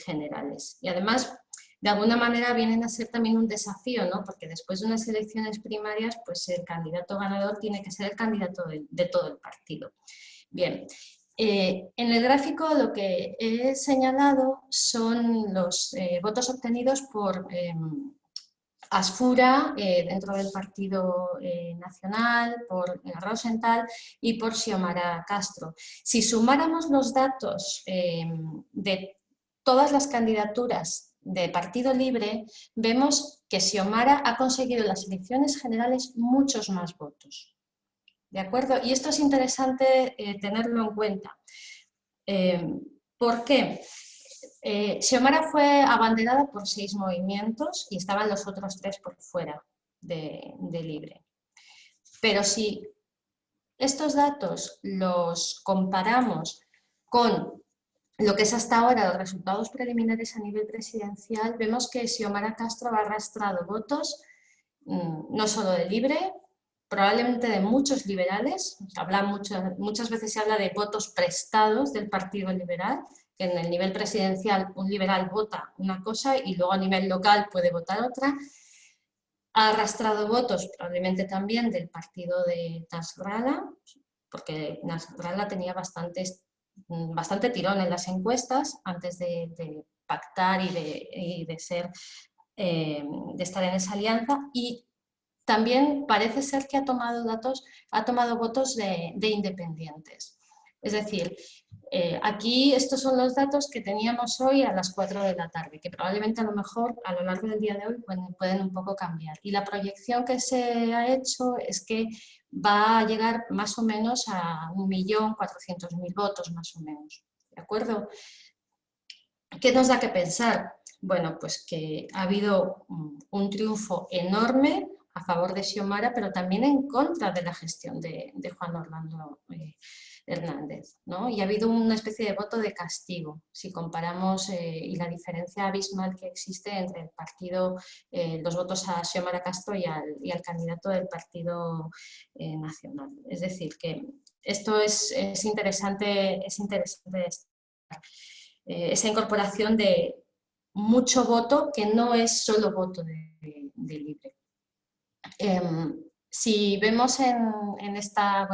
generales. Y además, de alguna manera vienen a ser también un desafío, ¿no? Porque después de unas elecciones primarias, pues el candidato ganador tiene que ser el candidato de todo el partido. Bien, en el gráfico lo que he señalado son los votos obtenidos por Asfura, dentro del Partido Nacional, por Rosenthal y por Xiomara Castro. Si sumáramos los datos de todas las candidaturas de Partido Libre, vemos que Xiomara ha conseguido en las elecciones generales muchos más votos. ¿De acuerdo? Y esto es interesante tenerlo en cuenta. ¿Por qué? Xiomara fue abanderada por 6 movimientos y estaban los otros 3 por fuera de Libre. Pero si estos datos los comparamos con lo que es hasta ahora los resultados preliminares a nivel presidencial, vemos que Xiomara Castro ha arrastrado votos no solo de Libre, probablemente de muchos liberales. Muchas veces se habla de votos prestados del Partido Liberal, que en el nivel presidencial un liberal vota una cosa y luego a nivel local puede votar otra. Ha arrastrado votos probablemente también del partido de Nasrallah, porque Nasrallah tenía bastante tirón en las encuestas antes de pactar y de estar en esa alianza, y también parece ser que ha tomado votos de independientes. Es decir, aquí estos son los datos que teníamos hoy a las 4 de la tarde, que probablemente a lo mejor a lo largo del día de hoy pueden un poco cambiar. Y la proyección que se ha hecho es que va a llegar más o menos a 1.400.000 votos, más o menos. ¿De acuerdo? ¿Qué nos da que pensar? Bueno, pues que ha habido un triunfo enorme a favor de Xiomara, pero también en contra de la gestión de Juan Orlando Hernández, ¿no? Y ha habido una especie de voto de castigo, si comparamos, y la diferencia abismal que existe entre el partido, los votos a Xiomara Castro y al candidato del Partido Nacional. Es decir, que esto es interesante destacar. Esa incorporación de mucho voto que no es solo voto de libre. Si vemos en esta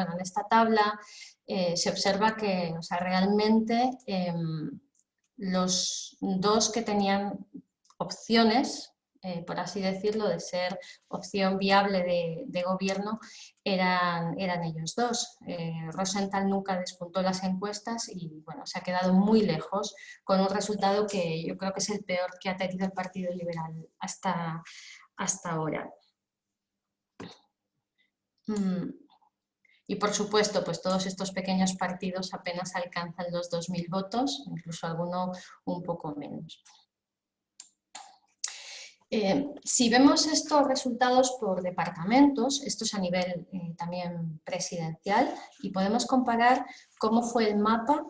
tabla, se observa que, o sea, realmente los dos que tenían opciones, por así decirlo, de ser opción viable de gobierno, eran ellos dos. Rosenthal nunca despuntó las encuestas y bueno, se ha quedado muy lejos, con un resultado que yo creo que es el peor que ha tenido el Partido Liberal hasta ahora. Y por supuesto, pues todos estos pequeños partidos apenas alcanzan los 2.000 votos, incluso alguno un poco menos. Si vemos estos resultados por departamentos, esto es a nivel también presidencial, y podemos comparar cómo fue el mapa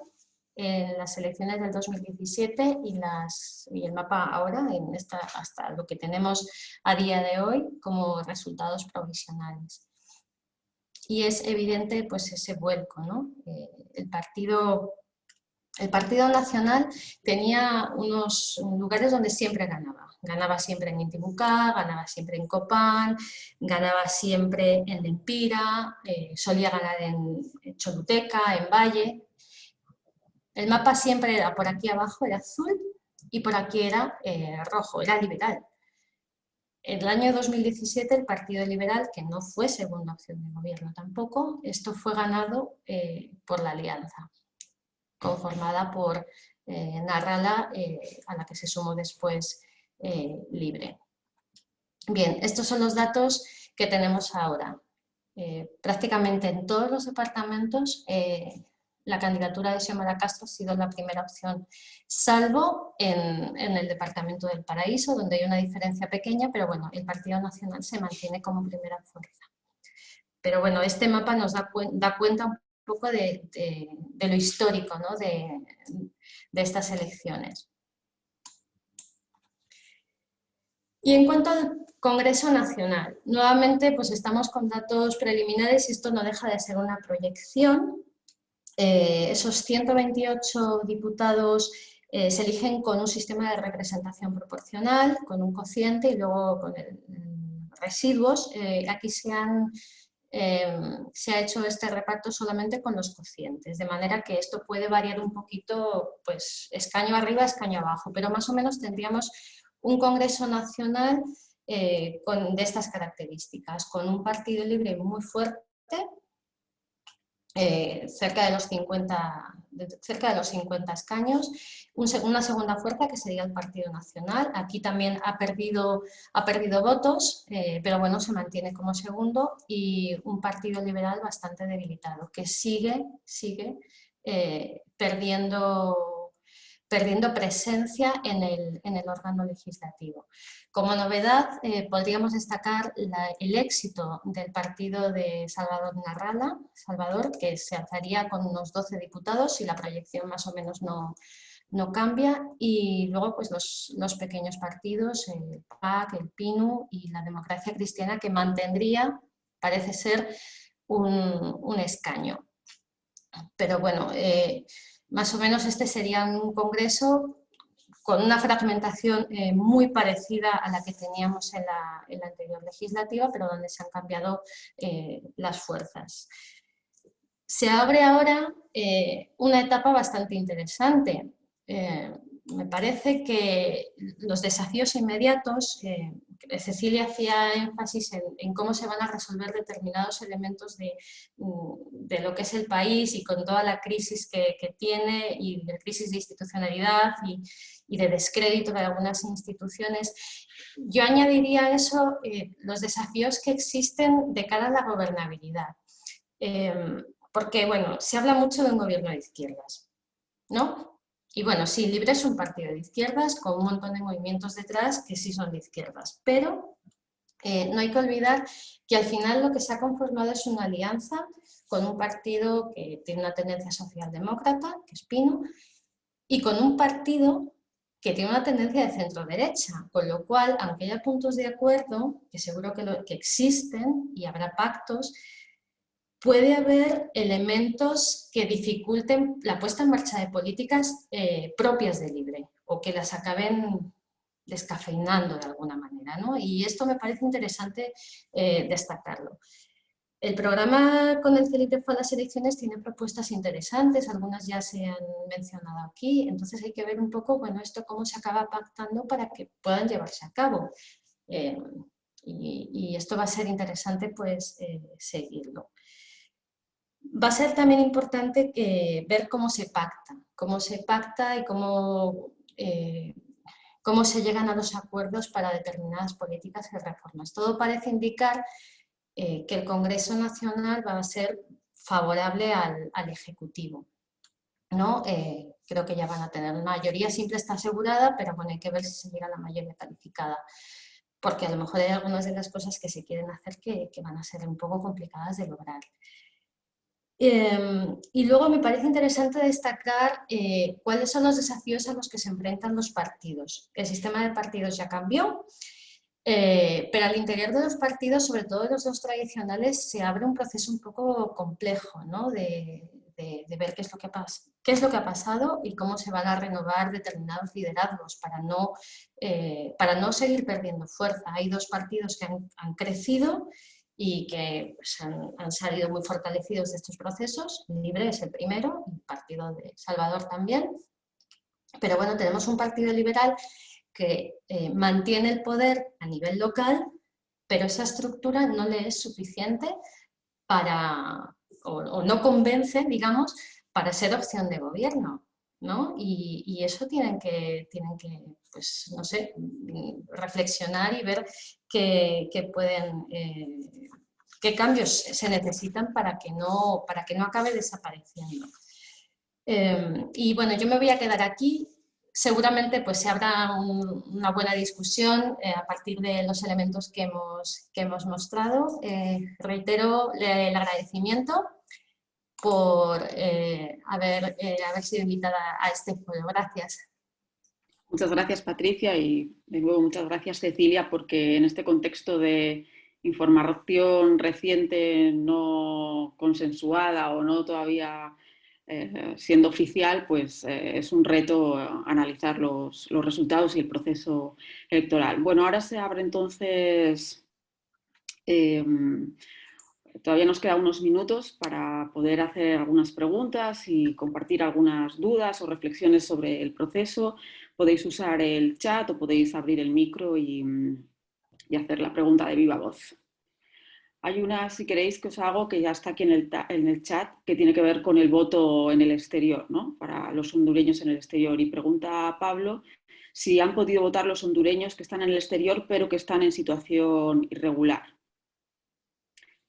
en las elecciones del 2017 y el mapa ahora, hasta lo que tenemos a día de hoy como resultados provisionales. Y es evidente pues ese vuelco, ¿no? El Partido Nacional tenía unos lugares donde siempre ganaba. Ganaba siempre en Intibucá, ganaba siempre en Copán, ganaba siempre en Lempira, solía ganar en Choluteca, en Valle. El mapa siempre era, por aquí abajo era azul y por aquí era rojo, era liberal. En el año 2017 el Partido Liberal, que no fue segunda opción de gobierno tampoco, esto fue ganado por la Alianza, conformada por Nasrallah, a la que se sumó después Libre. Bien, estos son los datos que tenemos ahora. Prácticamente en todos los departamentos la candidatura de Xiomara Castro ha sido la primera opción, salvo en el departamento del Paraíso, donde hay una diferencia pequeña, pero bueno, el Partido Nacional se mantiene como primera fuerza. Pero bueno, este mapa nos da cuenta un poco de lo histórico, ¿no? de estas elecciones. Y en cuanto al Congreso Nacional, nuevamente pues estamos con datos preliminares y esto no deja de ser una proyección. Esos 128 diputados se eligen con un sistema de representación proporcional, con un cociente y luego con residuos. Aquí se ha hecho este reparto solamente con los cocientes, de manera que esto puede variar un poquito, pues escaño arriba, escaño abajo, pero más o menos tendríamos un Congreso Nacional de estas características, con un Partido Libre muy fuerte, cerca de los 50 escaños, una segunda fuerza que sería el Partido Nacional. Aquí también ha perdido votos, pero bueno, se mantiene como segundo, y un Partido Liberal bastante debilitado, que sigue perdiendo presencia en el órgano legislativo. Como novedad, podríamos destacar el éxito del partido de Salvador Nasrallah, que se alzaría con unos 12 diputados y la proyección más o menos no cambia, y luego pues los pequeños partidos, el PAC, el PINU y la Democracia Cristiana, que mantendría parece ser un escaño. Pero bueno, más o menos este sería un congreso con una fragmentación muy parecida a la que teníamos en la anterior legislativa, pero donde se han cambiado las fuerzas. Se abre ahora una etapa bastante interesante. Me parece que los desafíos inmediatos, Cecilia hacía énfasis en cómo se van a resolver determinados elementos de lo que es el país y con toda la crisis que tiene y la crisis de institucionalidad y de descrédito de algunas instituciones. Yo añadiría a eso los desafíos que existen de cara a la gobernabilidad. Porque, bueno, se habla mucho de un gobierno de izquierdas, ¿no? Y bueno, sí, Libre es un partido de izquierdas con un montón de movimientos detrás que sí son de izquierdas, pero no hay que olvidar que al final lo que se ha conformado es una alianza con un partido que tiene una tendencia socialdemócrata, que es Pino, y con un partido que tiene una tendencia de centro-derecha, con lo cual, aunque haya puntos de acuerdo, que seguro que existen y habrá pactos, puede haber elementos que dificulten la puesta en marcha de políticas propias de Libre o que las acaben descafeinando de alguna manera, ¿no? Y esto me parece interesante destacarlo. El programa con el que Libre fue a las elecciones tiene propuestas interesantes, algunas ya se han mencionado aquí, entonces hay que ver un poco, bueno, esto cómo se acaba pactando para que puedan llevarse a cabo. Y esto va a ser interesante, pues, seguirlo. Va a ser también importante ver cómo se pacta y cómo se llegan a los acuerdos para determinadas políticas y reformas. Todo parece indicar que el Congreso Nacional va a ser favorable al Ejecutivo, ¿no? Creo que ya van a tener una mayoría simple, está asegurada, pero bueno, hay que ver si se llega a la mayoría calificada, porque a lo mejor hay algunas de las cosas que se quieren hacer que van a ser un poco complicadas de lograr. Y luego me parece interesante destacar cuáles son los desafíos a los que se enfrentan los partidos. El sistema de partidos ya cambió, pero al interior de los partidos, sobre todo de los dos tradicionales, se abre un proceso un poco complejo, ¿no? de ver qué es lo que ha pasado y cómo se van a renovar determinados liderazgos para no seguir perdiendo fuerza. Hay dos partidos que han crecido y que pues, han salido muy fortalecidos de estos procesos. Libre es el primero, el partido de Salvador también, pero bueno, tenemos un partido liberal que mantiene el poder a nivel local, pero esa estructura no le es suficiente o no convence, digamos, para ser opción de gobierno, ¿no? Y eso tienen que pues, no sé, reflexionar y ver qué cambios se necesitan para que no acabe desapareciendo. Y bueno, yo me voy a quedar aquí. Seguramente pues se habrá una buena discusión a partir de los elementos que hemos mostrado. Reitero el agradecimiento por haber sido invitada a este foro. Gracias. Muchas gracias, Patricia, y de nuevo muchas gracias, Cecilia, porque en este contexto de información reciente no consensuada o no todavía siendo oficial, pues es un reto analizar los resultados y el proceso electoral. Bueno, ahora se abre entonces, todavía nos quedan unos minutos para poder hacer algunas preguntas y compartir algunas dudas o reflexiones sobre el proceso. Podéis usar el chat o podéis abrir el micro y hacer la pregunta de viva voz. Hay una, si queréis, que os hago, que ya está aquí en el chat, que tiene que ver con el voto en el exterior, ¿no? Para los hondureños en el exterior. Y pregunta a Pablo si han podido votar los hondureños que están en el exterior, pero que están en situación irregular.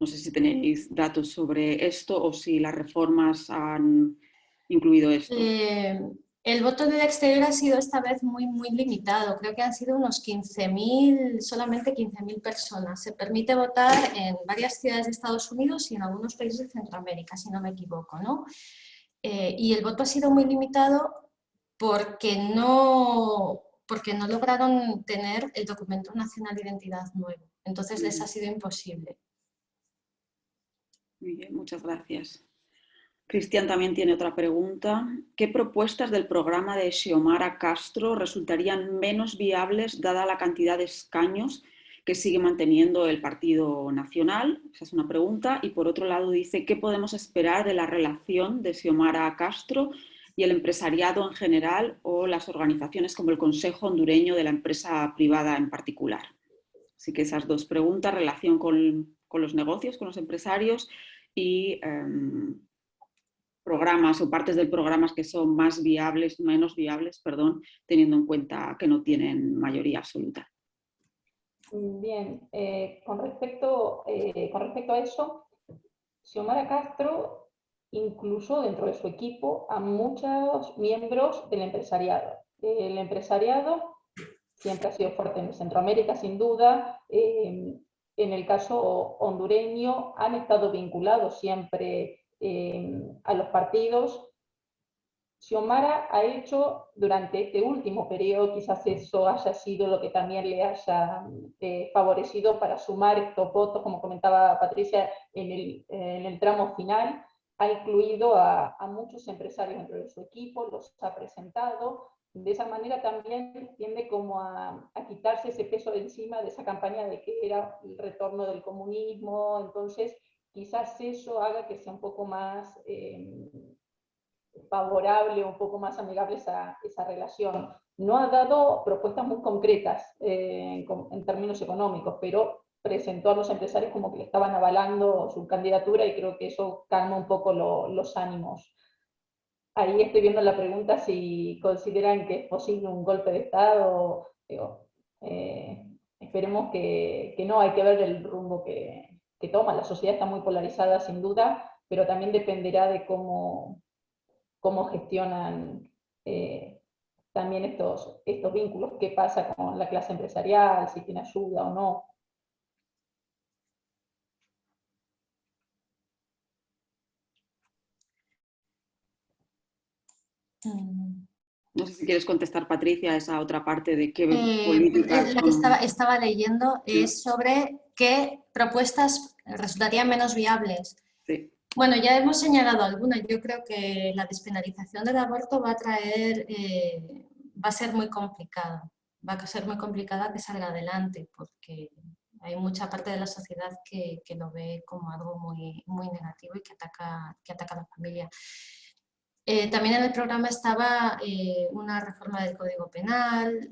No sé si tenéis datos sobre esto o si las reformas han incluido esto. El voto del exterior ha sido esta vez muy limitado. Creo que han sido unos 15.000, solamente 15.000 personas. Se permite votar en varias ciudades de Estados Unidos y en algunos países de Centroamérica, si no me equivoco, ¿no? Y el voto ha sido muy limitado porque no lograron tener el documento nacional de identidad nuevo. Entonces les ha sido imposible. Muy bien, muchas gracias. Cristian también tiene otra pregunta. ¿Qué propuestas del programa de Xiomara Castro resultarían menos viables dada la cantidad de escaños que sigue manteniendo el Partido Nacional? Esa es una pregunta. Y por otro lado dice, ¿qué podemos esperar de la relación de Xiomara Castro y el empresariado en general o las organizaciones como el Consejo Hondureño de la Empresa Privada en particular? Así que esas dos preguntas, relación con los negocios, con los empresarios y programas o partes del programa que son más viables, menos viables, perdón, teniendo en cuenta que no tienen mayoría absoluta. Bien, con respecto a eso, Xiomara Castro incluso dentro de su equipo a muchos miembros del empresariado. El empresariado siempre ha sido fuerte en Centroamérica, sin duda. En el caso hondureño han estado vinculados siempre a los partidos. Xiomara ha hecho durante este último periodo, quizás eso haya sido lo que también le haya favorecido para sumar estos votos, como comentaba Patricia, en el tramo final, ha incluido a muchos empresarios dentro de su equipo, los ha presentado. De esa manera también tiende como a quitarse ese peso de encima de esa campaña de que era el retorno del comunismo. Entonces quizás eso haga que sea un poco más favorable, un poco más amigable esa relación. No ha dado propuestas muy concretas en términos económicos, pero presentó a los empresarios como que le estaban avalando su candidatura y creo que eso calma un poco los ánimos. Ahí estoy viendo la pregunta si consideran que es posible un golpe de Estado. Digo, esperemos que no, hay que ver el rumbo que toma. La sociedad está muy polarizada sin duda, pero también dependerá de cómo gestionan también estos vínculos, qué pasa con la clase empresarial, si tiene ayuda o no. No sé si quieres contestar, Patricia, esa otra parte de qué políticas... Lo que estaba leyendo es sobre qué propuestas resultarían menos viables. Sí. Bueno, ya hemos señalado algunas. Yo creo que la despenalización del aborto va a ser muy complicada. Va a ser muy complicada que salga adelante porque hay mucha parte de la sociedad que lo ve como algo muy, muy negativo y que ataca a la familia. También en el programa estaba una reforma del Código Penal.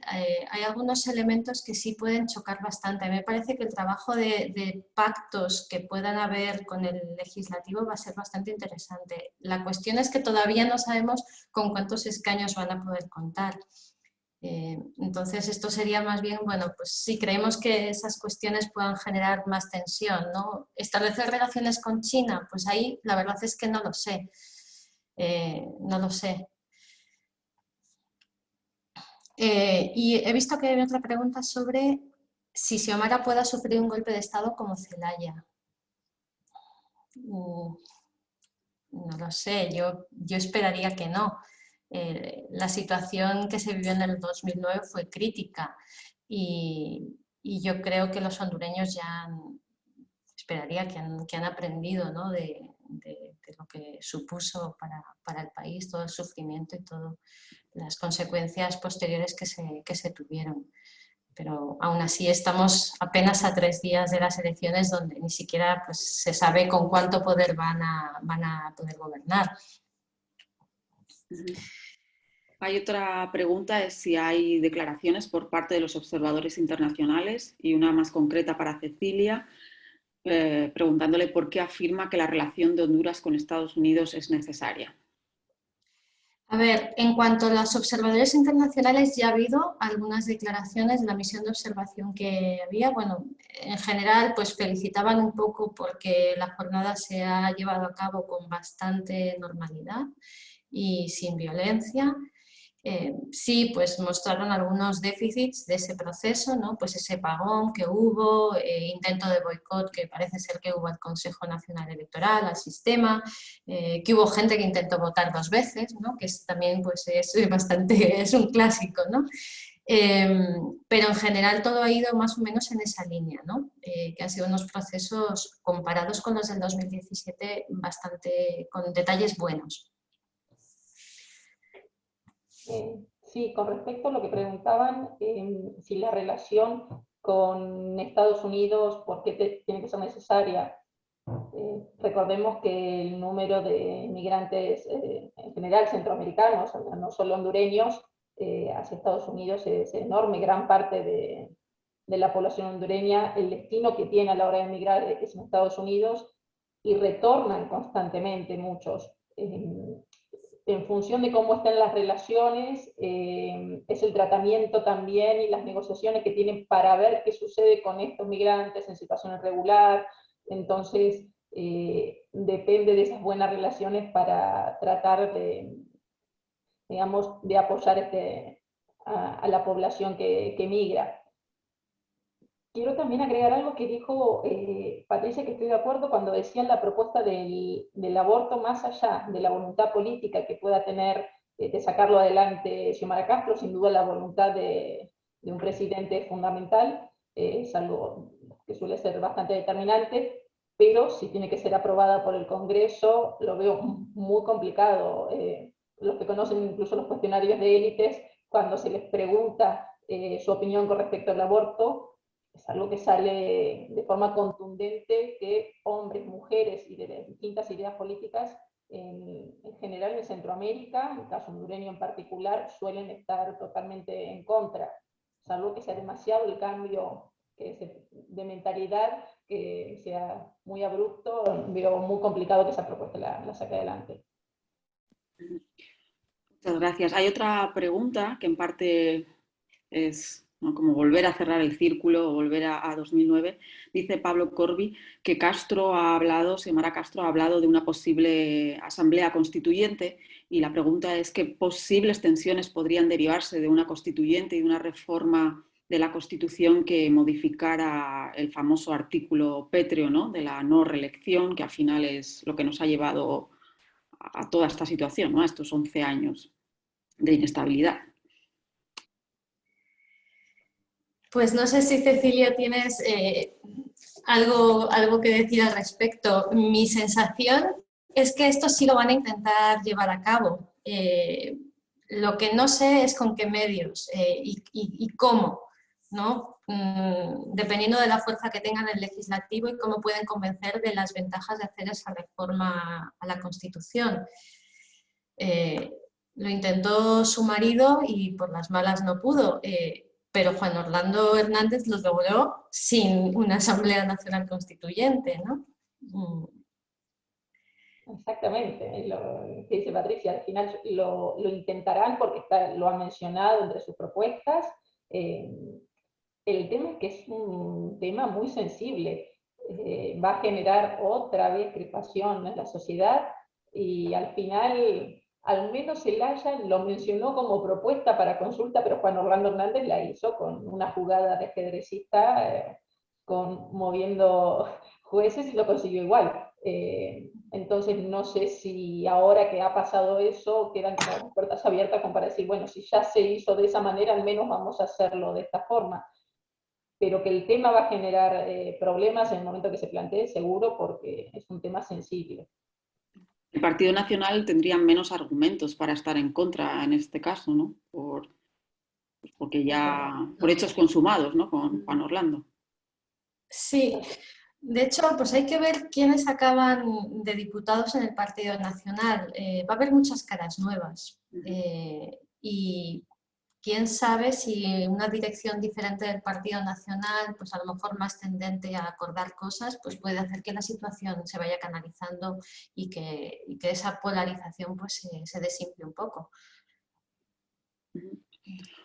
Hay algunos elementos que sí pueden chocar bastante. A mí me parece que el trabajo de pactos que puedan haber con el legislativo va a ser bastante interesante. La cuestión es que todavía no sabemos con cuántos escaños van a poder contar. Entonces esto sería más bien, bueno, pues si creemos que esas cuestiones puedan generar más tensión, ¿no? Establecer relaciones con China, pues ahí la verdad es que no lo sé. No lo sé. Y he visto que hay otra pregunta sobre si Xiomara pueda sufrir un golpe de Estado como Zelaya. No lo sé, yo esperaría que no. La situación que se vivió en el 2009 fue crítica y yo creo que los hondureños ya esperaría que han aprendido, ¿no? de lo que supuso para el país todo el sufrimiento y todas las consecuencias posteriores que se tuvieron. Pero aún así estamos apenas a 3 días de las elecciones donde ni siquiera pues, se sabe con cuánto poder van a poder gobernar. Hay otra pregunta, es si hay declaraciones por parte de los observadores internacionales y una más concreta para Cecilia, preguntándole por qué afirma que la relación de Honduras con Estados Unidos es necesaria. A ver, en cuanto a los observadores internacionales, ya ha habido algunas declaraciones de la misión de observación que había. Bueno, en general, pues felicitaban un poco porque la jornada se ha llevado a cabo con bastante normalidad y sin violencia. Sí, pues mostraron algunos déficits de ese proceso, ¿no? Pues ese pagón que hubo, intento de boicot que parece ser que hubo al Consejo Nacional Electoral, al sistema, que hubo gente que intentó votar 2 veces, ¿no? Que también pues es bastante, es un clásico, ¿no? Pero en general todo ha ido más o menos en esa línea, ¿no? Que han sido unos procesos comparados con los del 2017 bastante con detalles buenos. Sí, con respecto a lo que preguntaban, si la relación con Estados Unidos, ¿por qué tiene que ser necesaria? Recordemos que el número de migrantes en general centroamericanos, no solo hondureños, hacia Estados Unidos es enorme. Gran parte de la población hondureña, el destino que tiene a la hora de emigrar es en Estados Unidos, y retornan constantemente muchos. En función de cómo están las relaciones, es el tratamiento también y las negociaciones que tienen para ver qué sucede con estos migrantes en situación irregular. Entonces, depende de esas buenas relaciones para tratar de, digamos, de apoyar a la población que migra. Quiero también agregar algo que dijo Patricia, que estoy de acuerdo cuando decían la propuesta del aborto, más allá de la voluntad política que pueda tener de sacarlo adelante Xiomara Castro. Sin duda la voluntad de un presidente es fundamental, es algo que suele ser bastante determinante, pero si tiene que ser aprobada por el Congreso, lo veo muy complicado. Los que conocen incluso los cuestionarios de élites, cuando se les pregunta su opinión con respecto al aborto, es algo que sale de forma contundente, que hombres, mujeres y de distintas ideas políticas en general en Centroamérica, en el caso hondureño en particular, suelen estar totalmente en contra, salvo que sea demasiado el cambio de mentalidad, que sea muy abrupto. Veo muy complicado que esa propuesta la saque adelante. Muchas gracias. Hay otra pregunta que en parte es, ¿no?, como volver a cerrar el círculo o volver a 2009. Dice Pablo Corbi que Xiomara Castro ha hablado de una posible asamblea constituyente, y la pregunta es qué posibles tensiones podrían derivarse de una constituyente y de una reforma de la Constitución que modificara el famoso artículo pétreo, ¿no?, de la no reelección, que al final es lo que nos ha llevado a toda esta situación, ¿no?, a estos 11 años de inestabilidad. Pues no sé si, Cecilia, tienes algo que decir al respecto. Mi sensación es que esto sí lo van a intentar llevar a cabo. Lo que no sé es con qué medios y cómo, ¿no? Dependiendo de la fuerza que tengan el legislativo y cómo pueden convencer de las ventajas de hacer esa reforma a la Constitución. Lo intentó su marido y por las malas no pudo. Pero Juan Orlando Hernández los logró sin una Asamblea Nacional Constituyente, ¿no? Exactamente, lo que dice Patricia, al final lo intentarán porque lo ha mencionado entre sus propuestas. El tema es que es un tema muy sensible, va a generar otra vez crispación en la sociedad, y al final, al menos el Haya lo mencionó como propuesta para consulta, pero Juan Orlando Hernández la hizo con una jugada de ajedrecista, moviendo jueces, y lo consiguió igual. Entonces no sé si ahora que ha pasado eso quedan como puertas abiertas como para decir, bueno, si ya se hizo de esa manera, al menos vamos a hacerlo de esta forma. Pero que el tema va a generar problemas en el momento que se plantee, seguro, porque es un tema sensible. El Partido Nacional tendría menos argumentos para estar en contra en este caso, ¿no? Porque ya, por hechos consumados, ¿no?, con Juan Orlando. Sí, de hecho, pues hay que ver quiénes acaban de diputados en el Partido Nacional. Va a haber muchas caras nuevas. Y quién sabe si una dirección diferente del Partido Nacional, pues a lo mejor más tendente a acordar cosas, pues puede hacer que la situación se vaya canalizando y que esa polarización pues se desinfle un poco.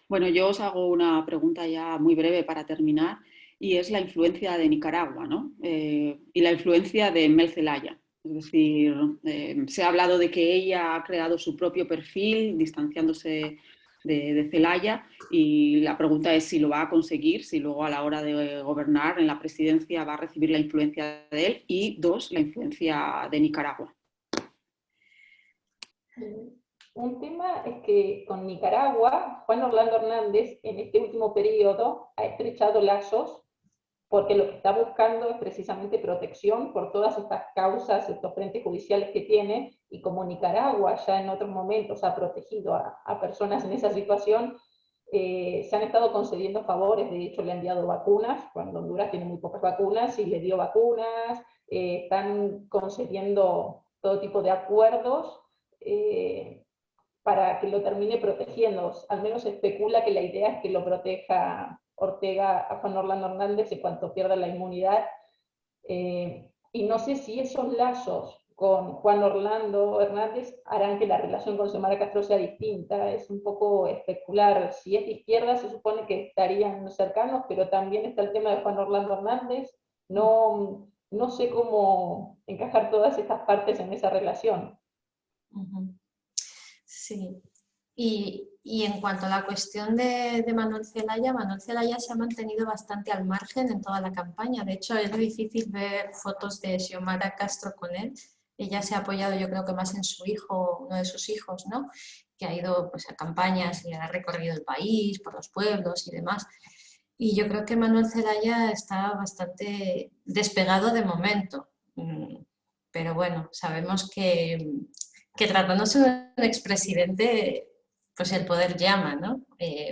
Bueno, yo os hago una pregunta ya muy breve para terminar, y es la influencia de Nicaragua, ¿no? Y la influencia de Mel Zelaya. Es decir, se ha hablado de que ella ha creado su propio perfil, distanciándose de Zelaya, y la pregunta es si lo va a conseguir, si luego a la hora de gobernar en la presidencia va a recibir la influencia de él, y dos, la influencia de Nicaragua. Un tema es que con Nicaragua, Juan Orlando Hernández en este último periodo ha estrechado lazos porque lo que está buscando es precisamente protección por todas estas causas, estos frentes judiciales que tiene, y como Nicaragua ya en otros momentos ha protegido a personas en esa situación, se han estado concediendo favores. De hecho le ha enviado vacunas, cuando Honduras tiene muy pocas vacunas, y le dio vacunas, están concediendo todo tipo de acuerdos, para que lo termine protegiendo. Al menos se especula que la idea es que lo proteja Ortega a Juan Orlando Hernández en cuanto pierda la inmunidad. Y no sé si esos lazos con Juan Orlando Hernández harán que la relación con Xiomara Castro sea distinta. Es un poco especular. Si es de izquierda se supone que estarían cercanos, pero también está el tema de Juan Orlando Hernández. No sé cómo encajar todas estas partes en esa relación. Sí. Y en cuanto a la cuestión de Manuel Zelaya se ha mantenido bastante al margen en toda la campaña. De hecho, es difícil ver fotos de Xiomara Castro con él. Ella se ha apoyado, yo creo que más en su hijo, uno de sus hijos, ¿no? Que ha ido pues, a campañas y ha recorrido el país, por los pueblos y demás. Y yo creo que Manuel Zelaya está bastante despegado de momento. Pero bueno, sabemos que tratándose de un expresidente, pues el poder llama, ¿no?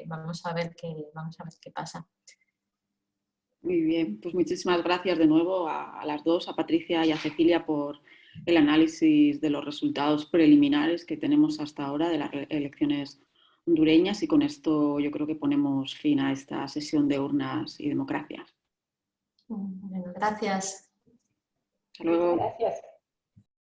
Vamos a ver qué pasa. Muy bien, pues muchísimas gracias de nuevo a las dos, a Patricia y a Cecilia, por el análisis de los resultados preliminares que tenemos hasta ahora de las elecciones hondureñas, y con esto yo creo que ponemos fin a esta sesión de Urnas y Democracia. Bueno, gracias. Hasta luego. Gracias.